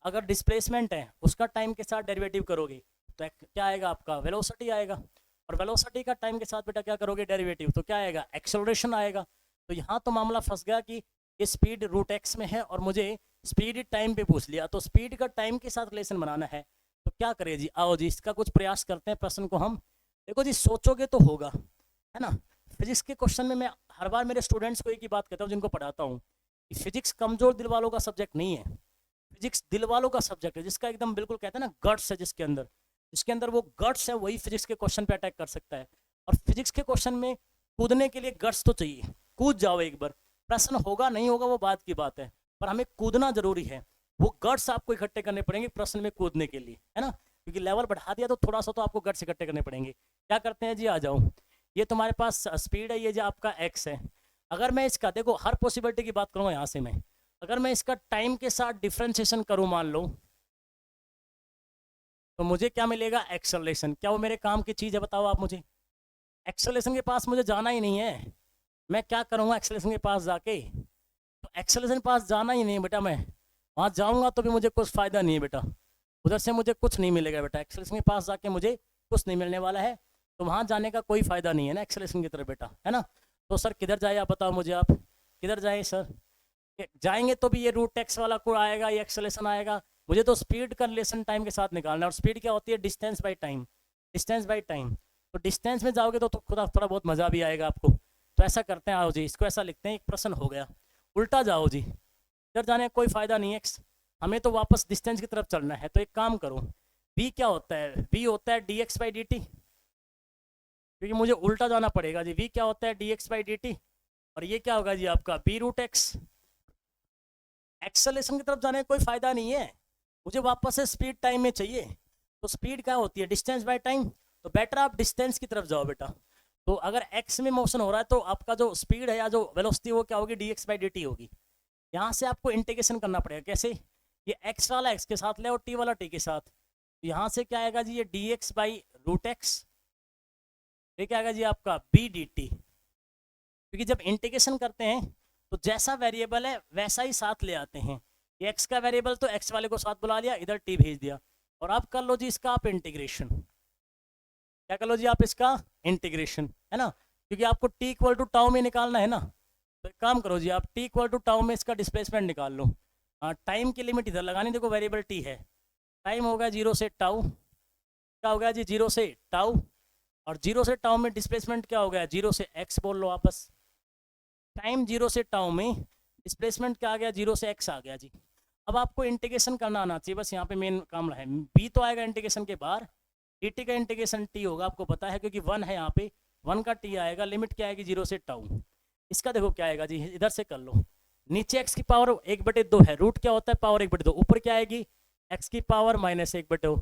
अगर डिस्प्लेसमेंट है उसका टाइम के साथ डेरिवेटिव करोगे तो क्या आएगा, आपका वेलोसिटी आएगा। और वेलोसिटी का टाइम के साथ बेटा क्या करोगे, डेरिवेटिव, तो क्या आएगा, एक्सेलरेशन आएगा। तो यहाँ तो मामला फंस गया कि ये स्पीड रूट एक्स में है और मुझे स्पीड टाइम पे पूछ लिया, तो स्पीड का टाइम के साथ रिलेशन बनाना है। तो क्या करें जी, आओ जी इसका कुछ प्रयास करते हैं प्रश्न को हम। देखो जी सोचोगे तो होगा, है ना। फिजिक्स के क्वेश्चन में मैं हर बार मेरे स्टूडेंट्स को एक ही बात कहता हूँ जिनको पढ़ाता हूँ, फिजिक्स कमजोर दिल वालों का सब्जेक्ट नहीं है, फिजिक्स दिल वालों का सब्जेक्ट है, जिसका एकदम बिल्कुल कहते हैं ना गट्स है, जिसके अंदर वो गट्स है वही फिजिक्स के क्वेश्चन पे अटैक कर सकता है। और फिजिक्स के क्वेश्चन में कूदने के लिए गट्स तो चाहिए, कूद जाओ एक बार, प्रश्न होगा नहीं होगा वो बात की बात है, पर हमें कूदना जरूरी है। वो गट्स आपको इकट्ठे करने पड़ेंगे प्रश्न में कूदने के लिए, है ना, क्योंकि लेवल बढ़ा दिया तो थोड़ा सा तो आपको गट्स इकट्ठे करने पड़ेंगे। क्या करते हैं जी, आ जाओ, ये तुम्हारे पास स्पीड है, ये जो आपका एक्स है। अगर मैं इसका, देखो हर पॉसिबिलिटी की बात करूँगा यहाँ से मैं, अगर मैं इसका टाइम के साथ डिफ्रेंशिएशन करूँ मान लो, तो मुझे क्या मिलेगा, एक्सेलरेशन। क्या वो मेरे काम की चीज़ है, बताओ आप मुझे। एक्सेलरेशन के पास मुझे जाना ही नहीं है, मैं क्या करूँगा एक्सेलरेशन के पास जाके, तो एक्सेलरेशन के पास जाना ही नहीं है बेटा, मैं वहाँ जाऊँगा तो भी मुझे कुछ फ़ायदा नहीं है बेटा, उधर से मुझे कुछ नहीं मिलेगा बेटा, एक्सेलरेशन के पास जाके मुझे कुछ नहीं मिलने वाला है। तो वहाँ जाने का कोई फ़ायदा नहीं है ना एक्सेलरेशन की तरफ बेटा, है ना। तो सर किधर जाए आप बताओ मुझे, आप किधर जाए सर, जाएंगे तो भी ये रूट एक्स वाला कोड आएगा, ये एक्सेलरेशन आएगा। मुझे तो स्पीड का रिलेशन टाइम के साथ निकालना है, और स्पीड क्या होती है, distance by time, distance by time. तो डिस्टेंस में जाओगे तो खुद थोड़ा बहुत मज़ा भी आएगा आपको। तो ऐसा करते हैं, आओ जी इसको ऐसा लिखते हैं, एक प्रश्न हो गया। उल्टा जाओ जी, इधर जाने का कोई फ़ायदा नहीं है, हमें तो वापस डिस्टेंस की तरफ चलना है। तो एक काम करो, v क्या होता है, v होता है D x by D T, क्योंकि मुझे उल्टा जाना पड़ेगा जी। v क्या होता है, D x by D T, और ये क्या होगा जी आपका b रूट एक्स। एक्सेलेरेशन की तरफ जाने का कोई फायदा नहीं है, मुझे वापस से स्पीड टाइम में चाहिए। तो स्पीड क्या होती है, डिस्टेंस बाय टाइम। तो बेटर आप डिस्टेंस की तरफ जाओ बेटा। तो अगर एक्स में मोशन हो रहा है तो आपका जो स्पीड है या जो वेलोसिटी वो क्या होगी, D x by D T होगी। यहाँ से आपको इंटीग्रेशन करना पड़ेगा, कैसे, ये एक्स वाला एक्स के साथ ले और टी वाला टी के साथ। तो यहाँ से क्या आएगा जी, ये d x by root x, ये क्या आएगा जी आपका बी डी टी। क्योंकि जब इंटीग्रेशन करते हैं तो जैसा वेरिएबल है वैसा ही साथ ले आते हैं। ये एक्स का वेरिएबल तो एक्स वाले को साथ बुला लिया, इधर टी भेज दिया। और आप कर लो जी इसका आप इंटीग्रेशन, क्या कर लो जी आप इसका इंटीग्रेशन, है ना, क्योंकि आपको टी इक्वल टू टाउ में निकालना है ना। तो एक काम करो जी, आप टी इक्वल टू टाउ में इसका डिस्प्लेसमेंट निकाल लो। हाँ, टाइम की लिमिट इधर लगानी, देखो वेरिएबल टी है, टाइम हो गया 0 से टाउ, क्या हो गया जी 0 से टाउ, और 0 से टाउ में डिस्प्लेसमेंट क्या हो गया, 0 से एक्स बोल लो आपस। टाइम 0 से टाउ में डिस्प्लेसमेंट क्या आ गया, 0 से एक्स आ गया जी। अब आपको इंटीग्रेशन करना आना चाहिए, बस यहाँ पे मेन काम है। बी तो आएगा इंटीग्रेशन के बाहर, डी टी का इंटीग्रेशन टी होगा, आपको पता है क्योंकि 1 है यहाँ पे, 1 का टी आएगा, लिमिट क्या आएगी 0 से टाउ। इसका देखो क्या आएगा जी, इधर से कर लो, नीचे एक्स की पावर 1/2 है, रूट क्या होता है पावर 1/2, ऊपर क्या आएगी एक्स की पावर -1/2।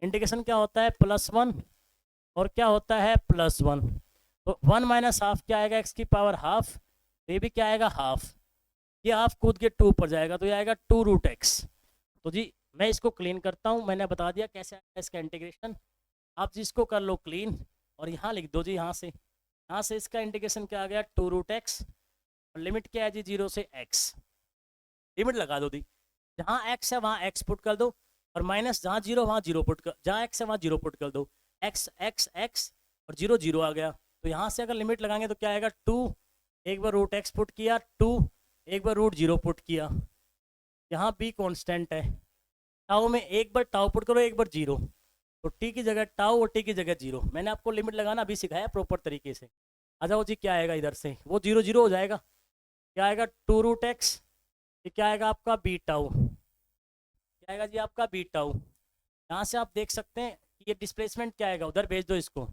इंटीग्रेशन क्या होता है +1 और क्या होता है +1। तो 1 माइनस हाफ क्या आएगा, एक्स की पावर हाफ, तो ये भी क्या आएगा हाफ, ये हाफ कूद के 2 पर जाएगा तो ये आएगा 2 रूट एक्स। तो जी मैं इसको क्लीन करता हूँ, मैंने बता दिया कैसे आएगा इसका इंटीग्रेशन, आप जिसको कर लो क्लीन और यहाँ लिख दो जी, यहाँ से इसका इंटीग्रेशन क्या आ गया 2 रूट एक्स, और लिमिट क्या है जी 0 से एक्स, लिमिट लगा दो दी, जहाँ एक्स है वहाँ एक्स पुट कर दो, और माइनस जहाँ 0 वहाँ 0 पुट कर, जहाँ एक्स है वहाँ 0 पुट कर दो, एक्स एक्स एक्स और 0 0 आ गया। तो यहाँ से अगर लिमिट लगाएंगे तो क्या आएगा 2, एक बार रूट एक्स पुट किया 2, एक बार रूट 0 पुट किया, यहाँ बी कांस्टेंट है, टाउ में एक बार टाउ पुट करो एक बार 0, तो टी की जगह टाउ और टी की जगह 0। मैंने आपको लिमिट लगाना अभी सिखाया प्रॉपर तरीके से। आ जाओ जी, क्या आएगा इधर से, वो 0 0 हो जाएगा, क्या आएगा 2 रूट एक्स, ये क्या आएगा आपका बी टाउ, क्या आएगा जी आपका बी टाउ। यहाँ से आप देख सकते हैं कि ये डिस्प्लेसमेंट क्या आएगा, उधर भेज दो इसको,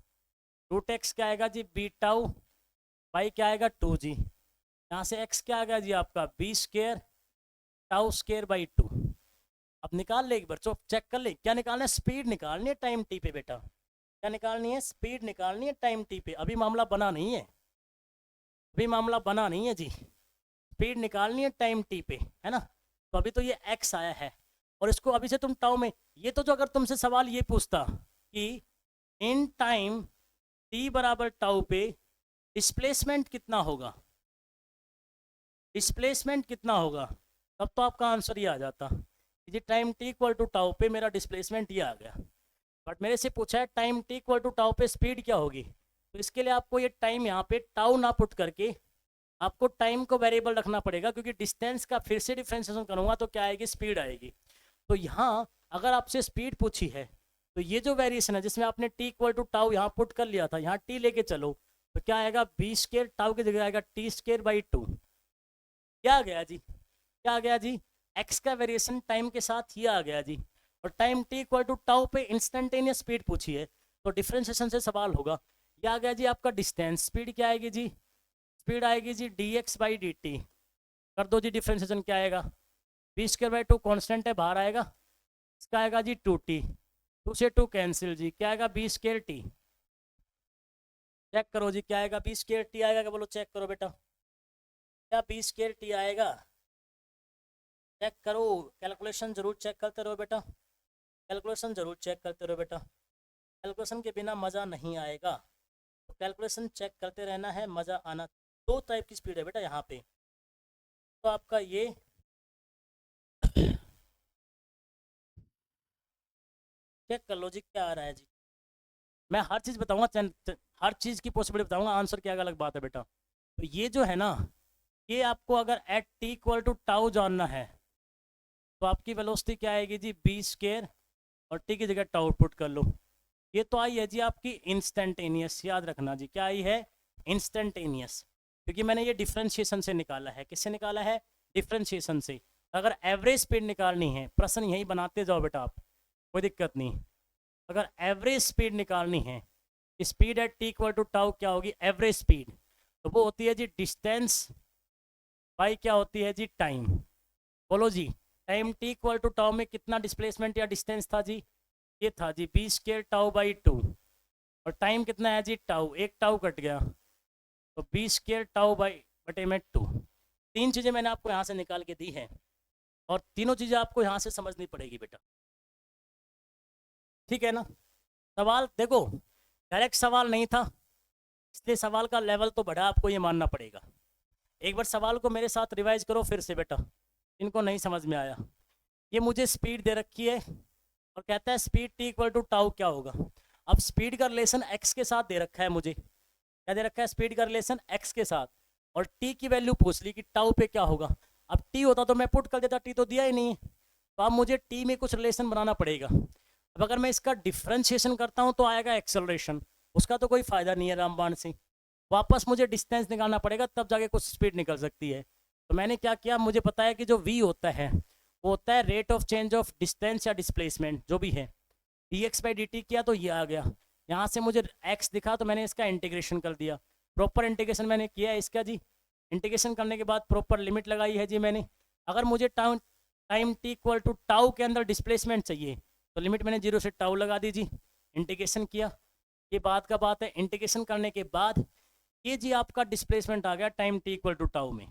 रूट एक्स क्या आएगा जी बी टाउ, बाई क्या आएगा 2 जी, यहाँ से एक्स क्या आ गया जी आपका b square tau square by 2। अब निकाल ले एक बार, चो चेक कर ले। क्या निकालना है? स्पीड निकालनी है टाइम टी पे बेटा। क्या निकालनी है? स्पीड निकालनी है टाइम टी पे। अभी मामला बना नहीं है, अभी मामला बना नहीं है जी। स्पीड निकालनी है टाइम टी पे, है ना। तो अभी तो ये एक्स आया है, और इसको अभी से तुम टाउ में, ये तो जो अगर तुमसे सवाल ये पूछता कि इन टाइम टी बराबर टाउ पे डिस्प्लेसमेंट कितना होगा, डिस्प्लेसमेंट कितना होगा, तब तो आपका आंसर ये आ जाता कि जी time T equal to tau पे मेरा डिस्प्लेसमेंट ये आ गया। बट मेरे से पूछा है time T equal to tau पे स्पीड क्या होगी, तो इसके लिए आपको ये टाइम यहाँ पे टाउ ना पुट करके आपको टाइम को वेरिएबल रखना पड़ेगा, क्योंकि डिस्टेंस का फिर से डिफ्रेंशिएशन करूँगा तो क्या आएगी? स्पीड आएगी। तो यहाँ अगर आपसे स्पीड पूछी है तो ये जो वेरिएशन है जिसमें आपने टी इक्वल टू टाउ यहाँ पुट कर लिया था, यहाँ टी लेके चलो तो क्या आएगा? बी स्केयर टाउ की जगह आएगा टी स्केयर बाई 2। क्या आ गया जी? क्या आ गया जी? एक्स का वेरिएशन टाइम के साथ ये आ गया जी। और time T equal to tau पे इंस्टेंटेनियस स्पीड पूछी है तो डिफ्रेंशिएशन से सवाल होगा। ये आ गया जी आपका डिस्टेंस। स्पीड क्या आएगी जी? स्पीड आएगी G D x by D T. कर दो जी डिफ्रेंशिएशन, क्या आएगा? बी स्क्वायर बाई 2 कॉन्स्टेंट है, बाहर आएगा, इसका आएगा जी 2t, 2 से 2 कैंसिल जी, क्या आएगा? B square T. चेक करो जी क्या आएगा? बी स्क्वायर टी आएगा क्या? बोलो चेक करो बेटा, क्या बी स्क्वायर टी आएगा? चेक करो, कैलकुलेशन जरूर चेक करते रहो बेटा, कैलकुलेशन जरूर चेक करते रहो बेटा। कैलकुलेशन के बिना मज़ा नहीं आएगा, तो कैलकुलेशन चेक करते रहना है, मज़ा आना। दो टाइप की स्पीड है बेटा यहाँ पे, तो आपका ये चेक कर लो जी क्या आ रहा है जी। मैं हर चीज़ बताऊंगा, हर चीज़ की पॉसिबिलिटी बताऊंगा, आंसर क्या अलग बात है बेटा। तो ये जो है ना, ये आपको अगर at t equal to tau जानना है तो आपकी वेलोसिटी क्या आएगी जी? बी स्क्वायर, और टी की जगह टाउ पुट कर लो। ये तो आई है जी आपकी इंस्टेंटेनियस, याद रखना जी क्या आई है? इंस्टेंटेनियस, क्योंकि मैंने ये डिफ्रेंशिएशन से निकाला है। किससे निकाला है? डिफ्रेंशिएशन से। अगर एवरेज स्पीड निकालनी है, प्रश्न यही बनाते जाओ बेटा आप, कोई दिक्कत नहीं। अगर एवरेज स्पीड निकालनी है, speed at t equal to tau क्या होगी? एवरेज स्पीड, तो वो होती है जी डिस्टेंस बाई क्या होती है जी? टाइम। बोलो जी, time T equal to tau में कितना डिस्प्लेसमेंट या डिस्टेंस था जी? ये था जी बी स्क्वायर टाउ बाई 2, और टाइम कितना है जी? टाउ, एक टाउ कट गया तो बी स्क्वायर टाउ बाई बटे में 2। तीन चीज़ें मैंने आपको यहाँ से निकाल के दी हैं, और तीनों चीज़ें आपको यहाँ से समझनी पड़ेगी बेटा, ठीक है ना। सवाल देखो डायरेक्ट सवाल नहीं था, इसलिए सवाल का लेवल तो बढ़ा, आपको ये मानना पड़ेगा। एक बार सवाल को मेरे साथ रिवाइज करो फिर से बेटा, इनको नहीं समझ में आया। ये मुझे स्पीड दे रखी है और कहता है speed t equal to tau क्या होगा। अब स्पीड का रिलेशन एक्स के साथ दे रखा है मुझे, क्या दे रखा है? स्पीड का रिलेशन एक्स के साथ, और टी की वैल्यू पूछ ली कि टाउ पे क्या होगा। अब टी होता तो मैं पुट कर देता, टी तो दिया ही नहीं है, तो अब मुझे टी में कुछ रिलेशन बनाना पड़ेगा। अब अगर मैं इसका डिफ्रेंशिएशन करता हूँ तो आएगा एक्सेलरेशन, उसका तो कोई फ़ायदा नहीं है रामबाण से। वापस मुझे डिस्टेंस निकालना पड़ेगा, तब जाके कुछ स्पीड निकल सकती है। तो मैंने क्या किया, मुझे पता है कि जो v होता है वो होता है rate of change of distance या डिस्प्लेसमेंट जो भी है। D x by D T किया तो ये आ गया, यहाँ से मुझे x दिखा तो मैंने इसका इंटीग्रेशन कर दिया। प्रॉपर इंटीग्रेशन मैंने किया है इसका जी। इंटीग्रेशन करने के बाद प्रॉपर लिमिट लगाई है जी मैंने। अगर मुझे time T equal to tau के अंदर डिस्प्लेसमेंट चाहिए तो लिमिट मैंने 0 से टाउ लगा दी जी, इंटीग्रेशन किया। ये बात का बात है, इंटीग्रेशन करने के बाद ये जी आपका डिस्प्लेसमेंट आ गया time T equal to tau में।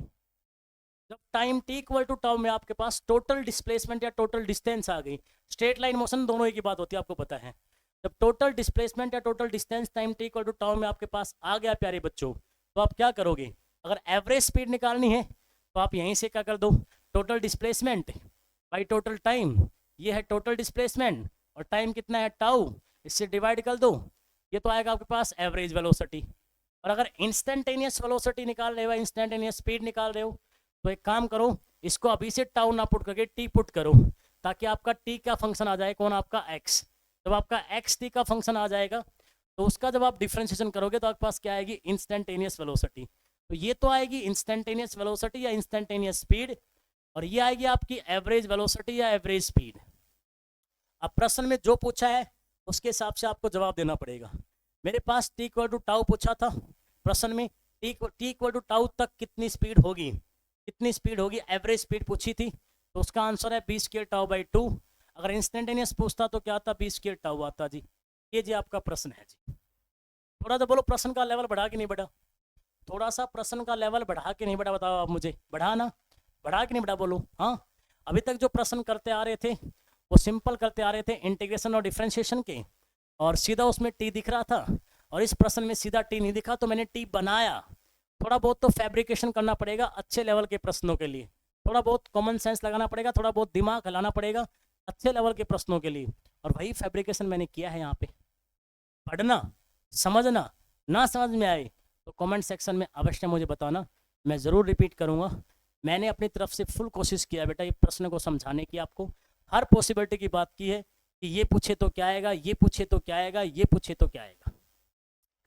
जब time T equal to tau में आपके पास टोटल डिस्प्लेसमेंट या टोटल डिस्टेंस आ गई, स्ट्रेट लाइन मोशन दोनों एक ही बात होती है आपको पता है। जब टोटल डिस्प्लेसमेंट या total distance time T equal to tau में आपके पास आ गया प्यारे बच्चों, तो आप क्या करोगे? अगर एवरेज स्पीड निकालनी है तो आप यहीं से क्या कर दो, total displacement by total time, ये है टोटल डिस्प्लेसमेंट और टाइम कितना है टाउ, इससे डिवाइड कर दो, ये तो आएगा आपके पास एवरेज वेलोसिटी। और अगर इंस्टेंटेनियस वेलोसिटी निकाल रहे हो, इंस्टेंटेनियस स्पीड निकाल रहे हो, तो एक काम करो, इसको अभी से टाउ ना पुट करके टी पुट करो, ताकि आपका टी का फंक्शन आ जाए, कौन? आपका एक्स। जब आपका एक्स टी का फंक्शन आ जाएगा तो उसका जब आप डिफ्रेंशिएशन करोगे तो आपके पास क्या आएगी? Instantaneous velocity. तो ये तो आएगी इंस्टेंटेनियस वेलोसिटी या इंस्टेंटेनियस स्पीड, और ये आएगी आपकी एवरेज वेलोसिटी या एवरेज स्पीड। अब प्रश्न में जो पूछा है उसके हिसाब से आपको जवाब देना पड़ेगा। मेरे पास टी इक्वल टू टाउ पूछा था प्रश्न में, टी इक्वल टू टाउ तक कितनी स्पीड होगी, कितनी स्पीड होगी, एवरेज स्पीड पूछी थी, तो उसका आंसर है बी स्क्वायर टाउ बाई 2। अगर इंस्टेंटेनियस पूछता तो क्या आता, बी स्क्वायर टाउ आता जी। ये जी आपका प्रश्न है जी। थोड़ा तो बोलो प्रश्न का लेवल बढ़ा कि नहीं बढ़ा, थोड़ा सा प्रश्न का लेवल बढ़ा कि नहीं बढ़ा, बताओ आप मुझे, बढ़ा ना, बढ़ा कि नहीं बढ़ा, बोलो हाँ। अभी तक जो प्रश्न करते आ रहे थे वो सिंपल करते आ रहे थे, इंटीग्रेशन और डिफरेंशिएशन के, और सीधा उसमें टी दिख रहा था, और इस प्रश्न में सीधा टी नहीं दिखा तो मैंने टी बनाया। थोड़ा बहुत तो फैब्रिकेशन करना पड़ेगा अच्छे लेवल के प्रश्नों के लिए, थोड़ा बहुत कॉमन सेंस लगाना पड़ेगा, थोड़ा बहुत दिमाग हिलाना पड़ेगा अच्छे लेवल के प्रश्नों के लिए, और वही फैब्रिकेशन मैंने किया है यहाँ पे। पढ़ना, समझना, ना समझ में आए तो कमेंट सेक्शन में अवश्य मुझे बताना, मैं ज़रूर रिपीट करूँगा। मैंने अपनी तरफ से फुल कोशिश किया बेटा ये प्रश्न को समझाने की, आपको हर पॉसिबिलिटी की बात की है कि ये पूछे तो क्या आएगा, ये पूछे तो क्या आएगा, ये पूछे तो क्या आएगा।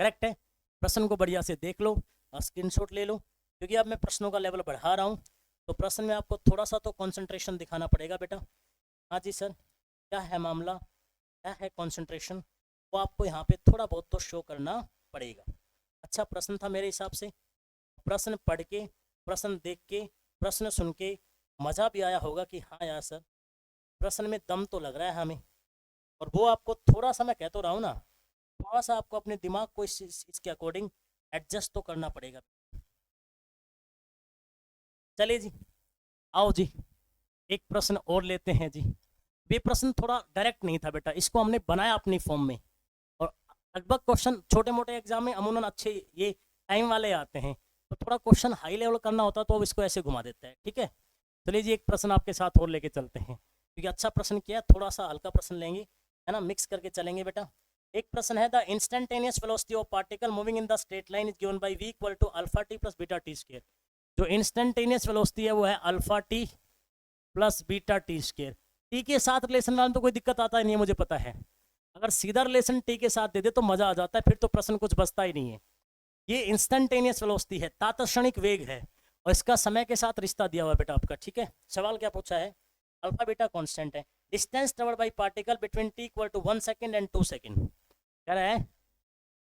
करेक्ट है, प्रश्न को बढ़िया से देख लो और स्क्रीनशॉट ले लो, क्योंकि अब मैं प्रश्नों का लेवल बढ़ा रहा हूँ तो प्रश्न में आपको थोड़ा सा तो कॉन्सेंट्रेशन दिखाना पड़ेगा बेटा। हाँ जी सर, क्या है मामला, क्या है कॉन्सेंट्रेशन, वो आपको यहाँ पे थोड़ा बहुत तो शो करना पड़ेगा। अच्छा प्रश्न था मेरे हिसाब से, प्रश्न पढ़ के, प्रश्न देख के, प्रश्न सुन के मज़ा भी आया होगा कि हाँ यार सर प्रश्न में दम तो लग रहा है हमें, और वो आपको थोड़ा सा, मैं कह तो रहा हूँ ना, थोड़ा सा आपको अपने दिमाग को इसके अकॉर्डिंग एडजस्ट तो करना पड़ेगा। चलिए जी, आओ जी एक प्रश्न और लेते हैं जी। ये प्रश्न थोड़ा डायरेक्ट नहीं था बेटा, इसको हमने बनाया अपनी फॉर्म में, और लगभग क्वेश्चन छोटे मोटे एग्जाम में अमूमन अच्छे ये टाइम वाले आते हैं, तो थोड़ा क्वेश्चन हाई लेवल करना होता तो अब इसको ऐसे घुमा देता है। ठीक है, चलिए जी एक प्रश्न आपके साथ और लेके चलते हैं, क्योंकि अच्छा प्रश्न किया, थोड़ा सा हल्का प्रश्न लेंगे, है ना, मिक्स करके चलेंगे बेटा। एक प्रश्न है, the instantaneous velocity of particle moving in the straight line is given by v equal to alpha T plus beta T square. जो इंस्टेंटेनियस वेलोसिटी है वो है alpha T plus beta T square. T के साथ relation डालने तो कोई दिक्कत आता ही नहीं है, मुझे पता है, अगर सीधा रिलेशन टी के साथ दे दे तो मजा आ जाता है, फिर तो प्रश्न कुछ बचता ही नहीं है। ये इंस्टेंटेनियस वेलोसिटी है, तात्क्षणिक वेग है, और इसका समय के साथ रिश्ता दिया हुआ है बेटा आपका। ठीक है, सवाल क्या पूछा है, अल्फा बीटा कांस्टेंट है, distance travelled by particle between t equal to 1 second and 2 second. कह रहा है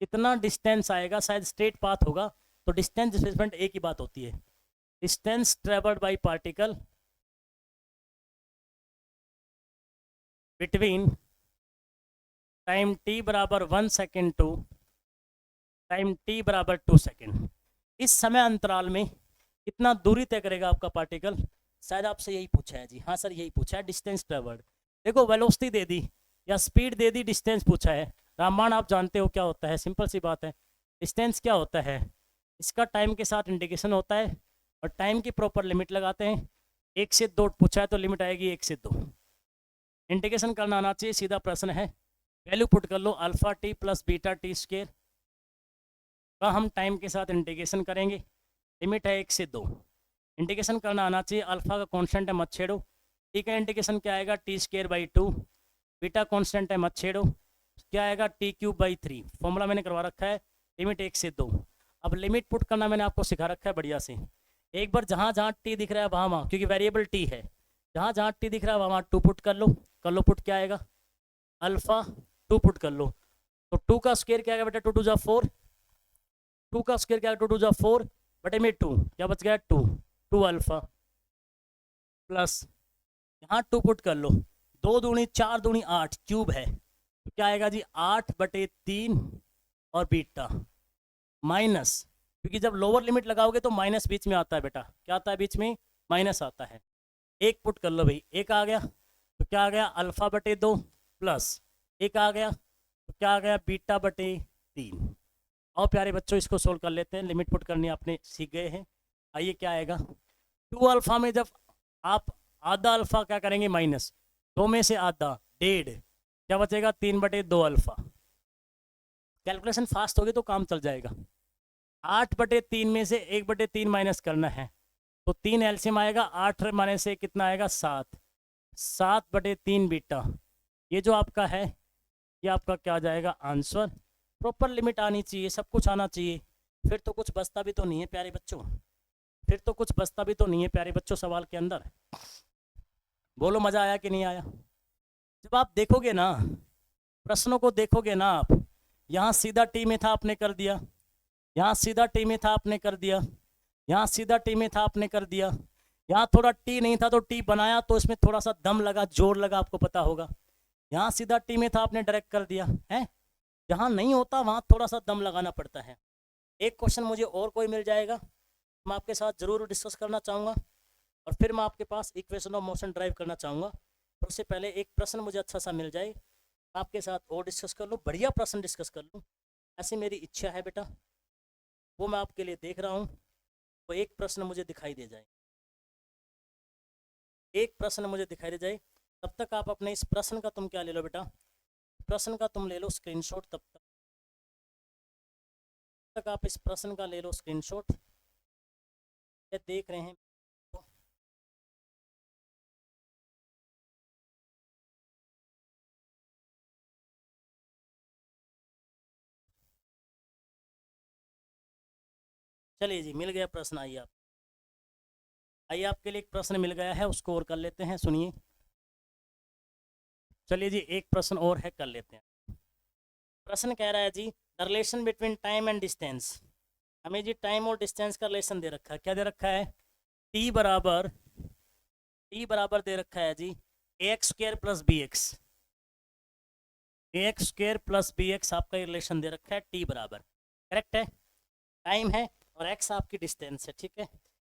कितना डिस्टेंस आएगा, शायद स्ट्रेट पाथ होगा तो डिस्टेंस डिस्प्लेसमेंट एक ही बात होती है, distance travelled by particle between time T बराबर 1 सेकेंड टू टाइम टी बराबर 2 सेकेंड। इस समय अंतराल में कितना दूरी तय करेगा आपका पार्टिकल, शायद आपसे यही पूछा है जी। हाँ सर यही पूछा है, डिस्टेंस ट्रेवल्ड। देखो वेलोसिटी दे दी या स्पीड दे दी, डिस्टेंस पूछा है, रामबाण आप जानते हो क्या होता है, सिंपल सी बात है। डिस्टेंस क्या होता है, इसका टाइम के साथ इंटीग्रेशन होता है, और टाइम की प्रॉपर लिमिट लगाते हैं। 1 से 2 पूछा है तो लिमिट आएगी 1 से 2, इंटीग्रेशन करना आना चाहिए, सीधा प्रश्न है। वैल्यू पुट कर लो, alpha T plus beta T square का हम टाइम के साथ इंटीग्रेशन करेंगे, लिमिट है 1 से 2, इंटीग्रेशन करना आना चाहिए। अल्फा का कांस्टेंट है, मत छेड़ो, टी का इंटीग्रेशन क्या आएगा, T square by 2, beta constant है, मत छेड़ो, क्या आएगा, टी क्यूब बाई 3, फॉर्मूला मैंने करवा रखा है, लिमिट 1 से 2। अब लिमिट पुट करना मैंने आपको सिखा रखा है बढ़िया से, एक बार जहाँ जहाँ टी दिख रहा है वहाँ वहाँ, क्योंकि वेरिएबल टी है, जहाँ जहाँ टी दिख रहा है वहाँ 2 पुट कर लो पुट, क्या आएगा, अल्फा 2 पुट कर लो, तो 2 का स्क्वायर क्या आएगा बेटा, 2 2 जा 4, 2 का स्क्वायर क्या है, 2 2 जा 4 बटे में 2, क्या बच गया 2 अल्फा प्लस यहाँ 2 पुट कर लो, 2 दूनी 4 दूनी 8 क्यूब है, तो क्या आएगा जी 8 बटे 3 और बीटा माइनस, क्योंकि जब लोअर लिमिट लगाओगे तो माइनस बीच में आता है बेटा, क्या आता है बीच में, माइनस आता है। 1 पुट कर लो भाई, 1 आ गया तो क्या आ गया, अल्फा बटे 2 प्लस 1 आ गया तो क्या आ गया, बीटा बटे 3। और प्यारे बच्चों इसको सोल्व कर लेते हैं, लिमिट पुट करनी आपने सीख गए हैं। आइए क्या आएगा, 2 अल्फा में जब आप आधा अल्फा क्या करेंगे, माइनस 2 में से आधा 1.5, क्या बचेगा 3 बटे 2 अल्फा। कैलकुलेशन फास्ट होगी तो काम चल जाएगा। 8 बटे 3 में से 1 बटे 3 माइनस करना है, तो 3 एलसीएम आएगा, 8 माइनस से कितना आएगा 7, 7 बटे 3 बीटा, ये जो आपका है ये आपका क्या आ जाएगा आंसर। प्रॉपर लिमिट आनी चाहिए, सब कुछ आना चाहिए, फिर तो कुछ बचता भी तो नहीं है प्यारे बच्चों, फिर तो कुछ बचता भी तो नहीं है प्यारे बच्चों सवाल के अंदर। बोलो मज़ा आया कि नहीं आया। जब आप देखोगे ना प्रश्नों को, देखोगे ना आप, यहाँ सीधा टी में था आपने कर दिया, यहाँ सीधा टी में था आपने कर दिया, यहाँ सीधा टी में था आपने कर दिया, यहाँ थोड़ा टी नहीं था तो टी बनाया तो इसमें थोड़ा सा दम लगा, जोर लगा, आपको पता होगा। यहाँ सीधा टी में था, आपने डायरेक्ट कर दिया है। जहाँ नहीं होता वहाँ थोड़ा सा दम लगाना पड़ता है। एक क्वेश्चन मुझे और कोई मिल जाएगा, मैं आपके साथ ज़रूर डिस्कस करना चाहूँगा, और फिर मैं आपके पास इक्वेशन ऑफ मोशन ड्राइव करना चाहूँगा। और उससे पहले एक प्रश्न मुझे अच्छा सा मिल जाए, आपके साथ और डिस्कस कर लूँ, बढ़िया प्रश्न डिस्कस कर लूँ, ऐसी मेरी इच्छा है बेटा। वो मैं आपके लिए देख रहा हूँ, तो एक प्रश्न मुझे दिखाई दे जाए, एक प्रश्न मुझे दिखाई दे जाए। तब तक आप अपने इस प्रश्न का तुम क्या ले लो बेटा, प्रश्न का तुम ले लो स्क्रीनशॉट। तब तक आप इस प्रश्न का ले लो स्क्रीनशॉट। ये देख रहे हैं, चलिए जी, मिल गया प्रश्न। आइए आपके लिए एक प्रश्न मिल गया है, उसको और कर लेते हैं, सुनिए। चलिए जी, एक प्रश्न और है, कर लेते हैं। प्रश्न कह रहा है जी, the relation between time and distance. हमें जी टाइम और डिस्टेंस का रिलेशन दे रखा है। क्या दे रखा है? टी बराबर दे रखा है जी ax² plus bx। ax² plus bx आपका रिलेशन दे रखा है, टी बराबर, करेक्ट है, टाइम है और x आपकी डिस्टेंस है, ठीक है।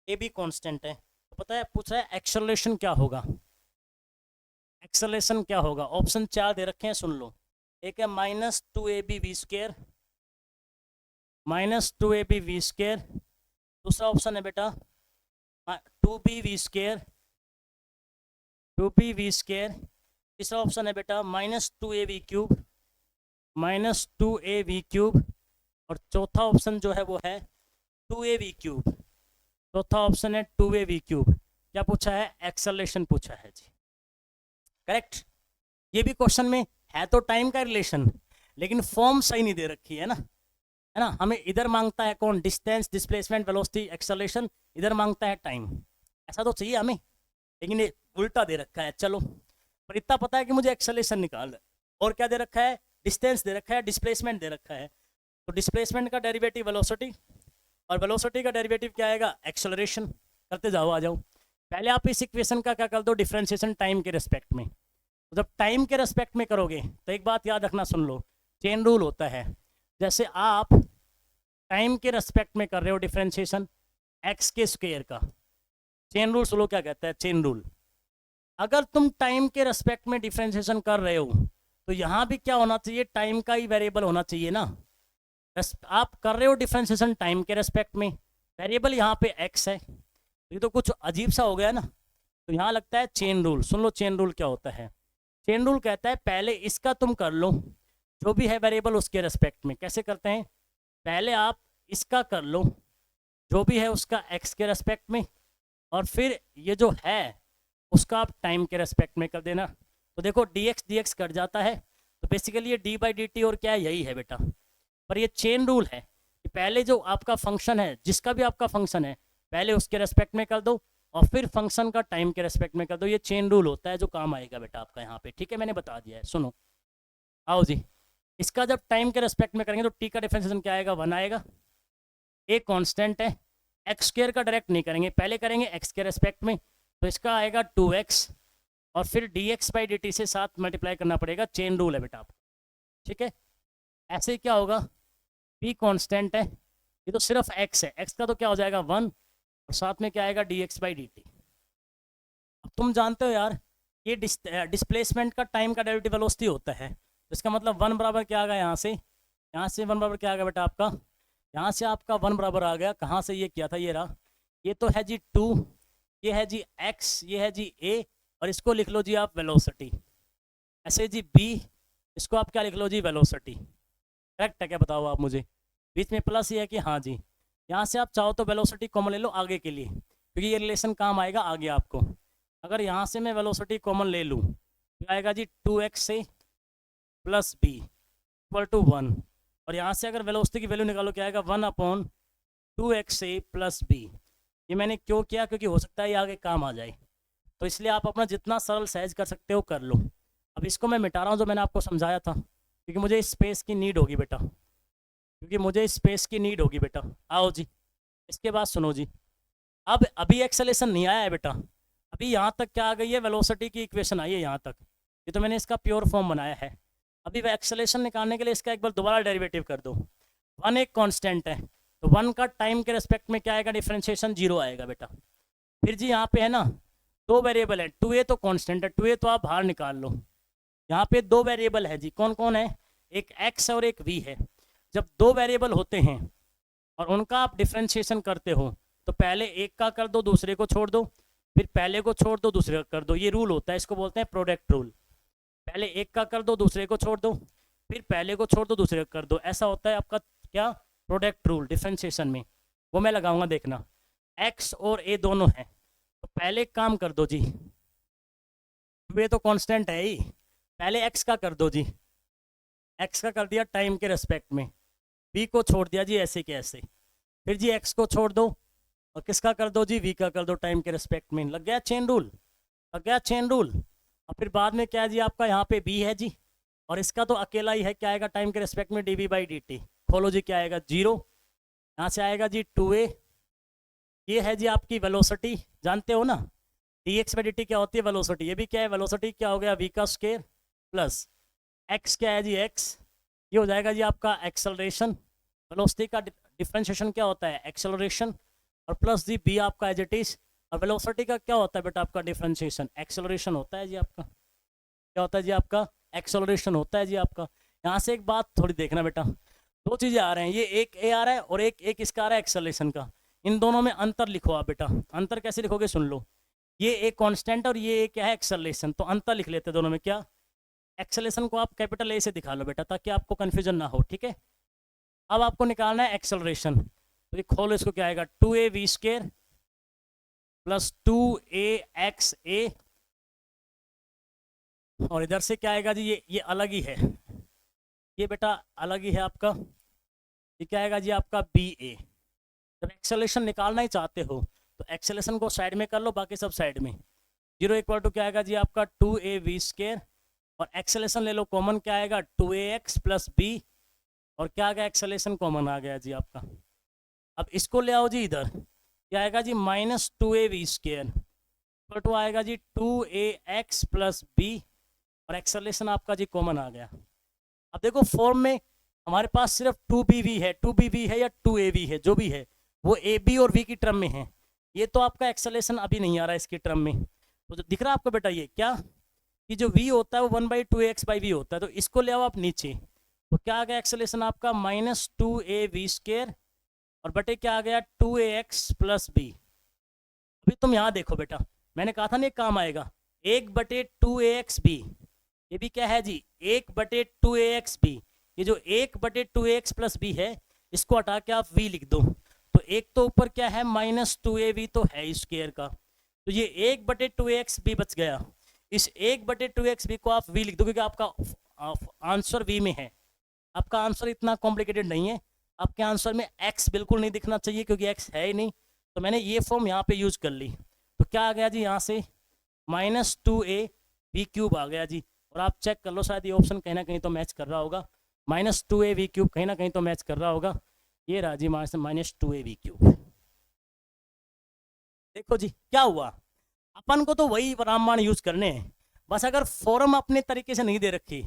ए भी कांस्टेंट है। तो पता है, पूछ रहा है एक्सेलरेशन क्या होगा। एक्सेलरेशन क्या होगा? ऑप्शन 4 दे रखे हैं, सुन लो। एक है -2ab v², -2ab v²। दूसरा ऑप्शन है बेटा 2bv², 2bv²। तीसरा ऑप्शन है बेटा -2av³, -2av³। और चौथा ऑप्शन जो है वो है 2av³। चौथा ऑप्शन है 2av³। क्या पूछा है? एक्सेलरेशन पूछा है जी, करेक्ट। ये भी क्वेश्चन में है तो टाइम का रिलेशन, लेकिन फॉर्म सही नहीं दे रखी है ना, है ना। हमें इधर मांगता है कौन? Distance, displacement, velocity, acceleration. इधर मांगता है टाइम। ऐसा तो चाहिए हमें, लेकिन ये उल्टा दे रखा है। चलो, पर इतना पता है कि मुझे एक्सेलरेशन निकालना है। और क्या दे रखा है? डिस्टेंस दे रखा है, डिस्प्लेसमेंट दे रखा है। तो डिस्प्लेसमेंट का डेरिवेटिव वेलोसिटी, और वेलोसिटी का डेरिवेटिव क्या आएगा? एक्सेलरेशन। करते जाओ, आ जाओ। पहले आप इस इक्वेशन का क्या कर दो? डिफरेंशिएशन टाइम के रिस्पेक्ट में। तो जब टाइम के रेस्पेक्ट में करोगे तो एक बात याद रखना, सुन लो, चेन रूल होता है। जैसे आप टाइम के रेस्पेक्ट में कर रहे हो डिफरेंशिएशन एक्स के स्क्वायर का, चेन रूल सुनो क्या कहता है। चेन रूल, अगर तुम टाइम के रेस्पेक्ट में डिफरेंशिएशन कर रहे हो तो यहाँ भी क्या होना चाहिए? टाइम का ही वेरिएबल होना चाहिए ना। आप कर रहे हो डिफरेंशिएशन टाइम के रेस्पेक्ट में, वेरिएबल यहाँ पे एक्स है, ये तो कुछ अजीब सा हो गया ना। तो यहाँ लगता है चेन रूल। सुन लो चेन रूल क्या होता है। चेन रूल कहता है पहले इसका तुम कर लो, जो भी है वेरिएबल उसके रेस्पेक्ट में। कैसे करते हैं? पहले आप इसका कर लो, जो भी है उसका एक्स के रेस्पेक्ट में, और फिर ये जो है उसका आप टाइम के रेस्पेक्ट में कर देना। तो देखो dx dx कट जाता है, तो बेसिकली ये d/dt और क्या है? यही है बेटा। पर ये चेन रूल है कि पहले जो आपका फंक्शन है, जिसका भी आपका फंक्शन है, पहले उसके रेस्पेक्ट में कर दो और फिर फंक्शन का टाइम के रेस्पेक्ट में कर दो। ये चेन रूल होता है जो काम आएगा बेटा आपका यहाँ पे, ठीक है। मैंने बता दिया है, सुनो। आओ जी, इसका जब टाइम के रेस्पेक्ट में करेंगे तो टी का डिफरेंशिएशन क्या आएगा? 1 आएगा। एक कांस्टेंट है। x² का डायरेक्ट नहीं करेंगे, पहले करेंगे x के रेस्पेक्ट में, तो इसका आएगा 2x, और फिर dx/dt से साथ मल्टीप्लाई करना पड़ेगा। चेन रूल है बेटा आपका, ठीक है। ऐसे क्या होगा? p कांस्टेंट है, ये तो सिर्फ x है, x का तो क्या हो जाएगा? 1, और साथ में क्या आएगा? dx/dt। अब तुम जानते हो यार, ये डिस्प्लेसमेंट का टाइम का डेरिवेटिव वेलोसिटी होता है, तो इसका मतलब 1 बराबर क्या आ गया? यहाँ से 1 बराबर क्या आ गया बेटा आपका? यहाँ से आपका 1 बराबर आ गया। कहाँ से ये किया था? ये रहा। ये तो है जी 2, ये है जी x, ये है जी a, और इसको लिख लो जी आप वेलोसिटी। ऐसे जी b, इसको आप क्या लिख लो जी? वेलोसिटी। करेक्ट है क्या? बताओ आप मुझे। बीच में प्लस ये है कि हाँ जी, यहाँ से आप चाहो तो वेलोसिटी कॉमन ले लो आगे के लिए, क्योंकि ये रिलेशन काम आएगा आगे आपको। अगर यहाँ से मैं वेलोसिटी कॉमन ले लूँ तो आएगा जी 2x से प्लस b इक्वल टू 1, और यहाँ से अगर वेलोसिटी की वैल्यू निकालो क्या आएगा? 1/2x से प्लस b। ये मैंने क्यों किया? क्योंकि हो सकता है ये आगे काम आ जाए, तो इसलिए आप अपना जितना सरल सहज कर सकते हो कर लो। अब इसको मैं मिटा रहा हूँ जो मैंने आपको समझाया था, क्योंकि मुझे स्पेस की नीड होगी बेटा, क्योंकि मुझे स्पेस की नीड होगी बेटा। आओ जी, इसके बाद सुनो जी, अब अभी एक्सेलेरेशन नहीं आया है बेटा, अभी यहाँ तक क्या आ गई है, वेलोसिटी की इक्वेशन आई है यहाँ तक, ये तो मैंने इसका प्योर फॉर्म बनाया है। अभी एक्सेलेरेशन निकालने के लिए इसका एक बार दोबारा डेरिवेटिव कर दो। वन एक कांस्टेंट है, तो वन का टाइम के रिस्पेक्ट में क्या आएगा, डिफरेंशिएशन 0 आएगा बेटा। फिर जी यहाँ पे है ना दो वेरिएबल है, 2a तो कांस्टेंट है, 2a तो आप बाहर निकाल लो। यहाँ पे दो वेरिएबल है जी, कौन कौन है, एक x और एक v है। जब दो वेरिएबल होते हैं और उनका आप डिफरेंशिएशन करते हो तो पहले एक का कर दो, दूसरे को छोड़ दो, फिर पहले को छोड़ दो, दूसरे का कर दो। ये रूल होता है, इसको बोलते हैं प्रोडक्ट रूल। पहले एक का कर दो, दूसरे को छोड़ दो, फिर पहले को छोड़ दो, दूसरे का कर दो। ऐसा होता है आपका क्या, प्रोडक्ट रूल डिफरेंशिएशन में। वो मैं लगाऊंगा, देखना। x और a दोनों हैं, तो पहले एक काम कर दो जी, वे तो कांस्टेंट है ही, पहले x का कर दो जी, x का कर दिया टाइम के रेस्पेक्ट में, v को छोड़ दिया जी ऐसे के ऐसे, फिर जी x को छोड़ दो और किसका कर दो जी, v का कर दो टाइम के रेस्पेक्ट में। लग गया चेन रूल, लग गया चेन रूल। और फिर बाद में क्या है जी आपका, यहाँ पे b है जी, और इसका तो अकेला ही है, क्या आएगा टाइम के रेस्पेक्ट में, dv/dt। खोलो जी, क्या आएगा 0, यहाँ से आएगा जी 2a। ये है जी आपकी वेलोसिटी, जानते हो ना dx/dt क्या होती है, वेलोसिटी। ये भी क्या है, वेलोसिटी क्या हो गया, v का स्क्वायर प्लस x क्या है जी x, ये हो जाएगा जी आपका एक्सेलरेशन। वेलोसिटी का डिफरेंशिएशन क्या होता है, एक्सेलरेशन, और प्लस जी b आपका एज इट इज। और वेलोसिटी का क्या होता है बेटा आपका डिफरेंशिएशन, एक्सेलरेशन होता है जी आपका। क्या होता है जी आपका, एक्सेलरेशन होता है जी आपका। यहाँ से एक बात थोड़ी देखना बेटा, दो चीज़ें आ रहे हैं, ये एक a आ रहा है और एक इसका आ रहा है एक्सेलरेशन का। इन दोनों में अंतर लिखो आप बेटा। अंतर कैसे लिखोगे, सुन लो। ये एक कांस्टेंट और ये क्या है, एक्सेलरेशन। तो अंतर लिख लेते हैं दोनों में। क्या, एक्सेलरेशन को आप कैपिटल ए से दिखा लो बेटा, ताकि आपको कन्फ्यूजन ना हो, ठीक है। अब आपको निकालना है एक्सेलरेशन, तो ये खोलो, इसको क्या आएगा 2a v² प्लस 2axa, और इधर से क्या आएगा जी, ये अलग ही है, ये बेटा अलग ही है आपका। ये क्या आएगा जी आपका ba। जब एक्सेलरेशन निकालना ही चाहते हो तो एक्सेलरेशन को साइड में कर लो, बाकी सब साइड में। 0 इक्वल टू क्या आएगा जी आपका 2av², और एक्सेलरेशन ले लो कॉमन, क्या आएगा 2ax प्लस b, और क्या आ गया, एक्सेलरेशन कॉमन आ गया जी आपका। अब इसको ले आओ जी इधर, क्या आएगा जी -2av² इक्वल टू आएगा जी 2ax प्लस b, और एक्सेलरेशन आपका जी कॉमन आ गया। अब देखो फॉर्म में हमारे पास सिर्फ 2bv है, 2bv है या 2av है, जो भी है वो ab और v की टर्म में है। ये तो आपका एक्सेलरेशन अभी नहीं आ रहा है इसकी टर्म में, तो जो दिख रहा है आपको बेटा, ये क्या, कि जो v होता है वो 1/2x/v होता है। तो इसको ले आओ आप नीचे, तो क्या आ गया एक्सेलरेशन आपका -2av², और बटे क्या आ गया 2ax प्लस b। अभी तुम यहाँ देखो बेटा, मैंने कहा था ना ये काम आएगा, 1/2axb, ये भी क्या है जी 1/2axb। ये जो 1/2ax प्लस b है, इसको हटा के आप v लिख दो, तो एक तो ऊपर क्या है -2av तो है स्क्वायर का, तो ये 1/2axb बच गया। इस 1/2axb को आप v लिख दो, क्योंकि आपका आंसर v में है। आपका आंसर इतना कॉम्प्लिकेटेड नहीं है, आपके आंसर में x बिल्कुल नहीं दिखना चाहिए, क्योंकि x है ही नहीं। तो मैंने ये फॉर्म यहाँ पे यूज कर ली, तो क्या आ गया जी यहाँ से -2av³ आ गया जी। और आप चेक कर लो, शायद ये ऑप्शन कहीं ना कहीं तो मैच कर रहा होगा, -2av³ कहीं ना कहीं तो मैच कर रहा होगा। ये रहा जी -2av³। देखो जी क्या हुआ, अपन को तो वही रामबाण यूज करने हैं, बस अगर फॉर्म अपने तरीके से नहीं दे रखी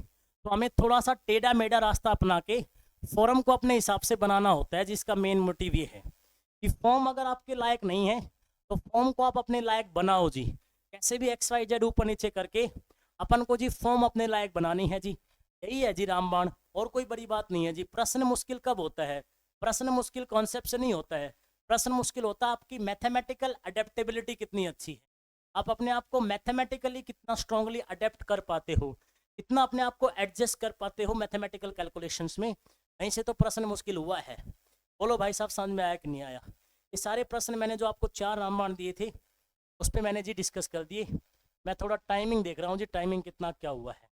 तो हमें थोड़ा सा टेढ़ा मेढ़ा रास्ता अपना के फॉर्म को अपने हिसाब से बनाना होता है, जिसका मेन मोटिव ये है कि फॉर्म अगर आपके लायक नहीं है तो फॉर्म को आप अपने लायक बनाओ जी। कैसे भी XYZ ऊपर नीचे करके अपन को जी फॉर्म अपने लायक बनानी है जी। यही है जी रामबाण, और कोई बड़ी बात नहीं है जी। प्रश्न मुश्किल कब होता है, प्रश्न मुश्किल कॉन्सेप्ट से नहीं होता है, प्रश्न मुश्किल होता है आपकी मैथमेटिकल अडेप्टेबिलिटी कितनी अच्छी है, आप अपने आप को मैथमेटिकली कितना स्ट्रांगली अडेप्ट कर पाते हो, कितना अपने आप को एडजस्ट कर पाते हो मैथमेटिकल कैलकुलेशंस में। यहीं से तो प्रश्न मुश्किल हुआ है। बोलो भाई साहब, समझ में आया कि नहीं आया। ये सारे प्रश्न मैंने जो आपको 4 रामबाण दिए थे उस पर मैंने जी डिस्कस कर दिए। मैं थोड़ा टाइमिंग देख रहा हूँ जी, टाइमिंग कितना क्या हुआ है।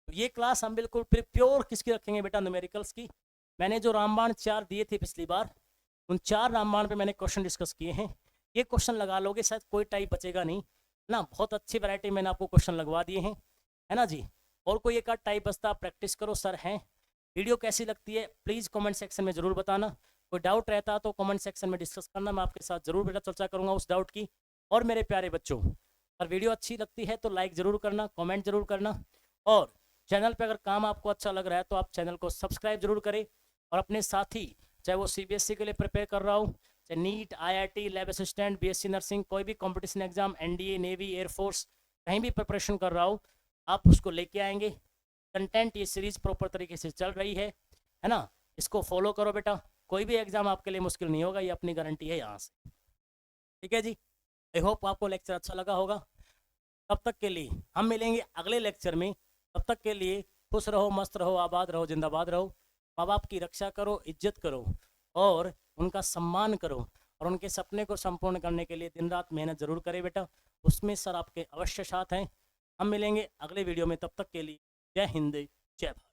तो ये क्लास हम बिल्कुल प्योर किसकी रखेंगे बेटा, न्यूमेरिकल्स की। मैंने जो रामबाण 4 दिए थे पिछली बार, उन 4 रामबाण पे मैंने क्वेश्चन डिस्कस किए हैं। ये क्वेश्चन लगा लोगे शायद कोई टाइप बचेगा नहीं ना, बहुत अच्छी वैरायटी मैंने आपको क्वेश्चन लगवा दिए हैं, है ना जी। और कोई एक आध टाइप बचता, प्रैक्टिस करो सर हैं। वीडियो कैसी लगती है प्लीज़ कमेंट सेक्शन में ज़रूर बताना। कोई डाउट रहता तो कमेंट सेक्शन में डिस्कस करना, मैं आपके साथ ज़रूर बेटा चर्चा करूँगा उस डाउट की। और मेरे प्यारे बच्चों, अगर वीडियो अच्छी लगती है तो लाइक ज़रूर करना, कमेंट ज़रूर करना, और चैनल पे अगर काम आपको अच्छा लग रहा है तो आप चैनल को सब्सक्राइब जरूर करें। और अपने साथी, चाहे वो CBSE के लिए प्रिपेयर कर रहा हो, चाहे NEET, IIT, lab assistant, BSc nursing, कोई भी competition exam, NDA, navy, air force, कहीं भी प्रिपरेशन कर रहा हो, आप उसको लेके आएंगे। कंटेंट ये सीरीज प्रॉपर तरीके से चल रही है ना। इसको फॉलो करो बेटा, कोई भी एग्जाम आपके लिए मुश्किल नहीं होगा, ये अपनी गारंटी है यहाँ से। ठीक है जी, आई होप आपको लेक्चर अच्छा लगा होगा। तब तक के लिए हम मिलेंगे अगले लेक्चर में। तब तक के लिए खुश रहो, मस्त रहो, आबाद रहो, जिंदाबाद रहो। माँ बाप की रक्षा करो, इज्जत करो और उनका सम्मान करो, और उनके सपने को संपूर्ण करने के लिए दिन रात मेहनत जरूर करें बेटा। उसमें सर आपके अवश्य साथ हैं। हम मिलेंगे अगले वीडियो में, तब तक के लिए जय हिंद, जय भारत।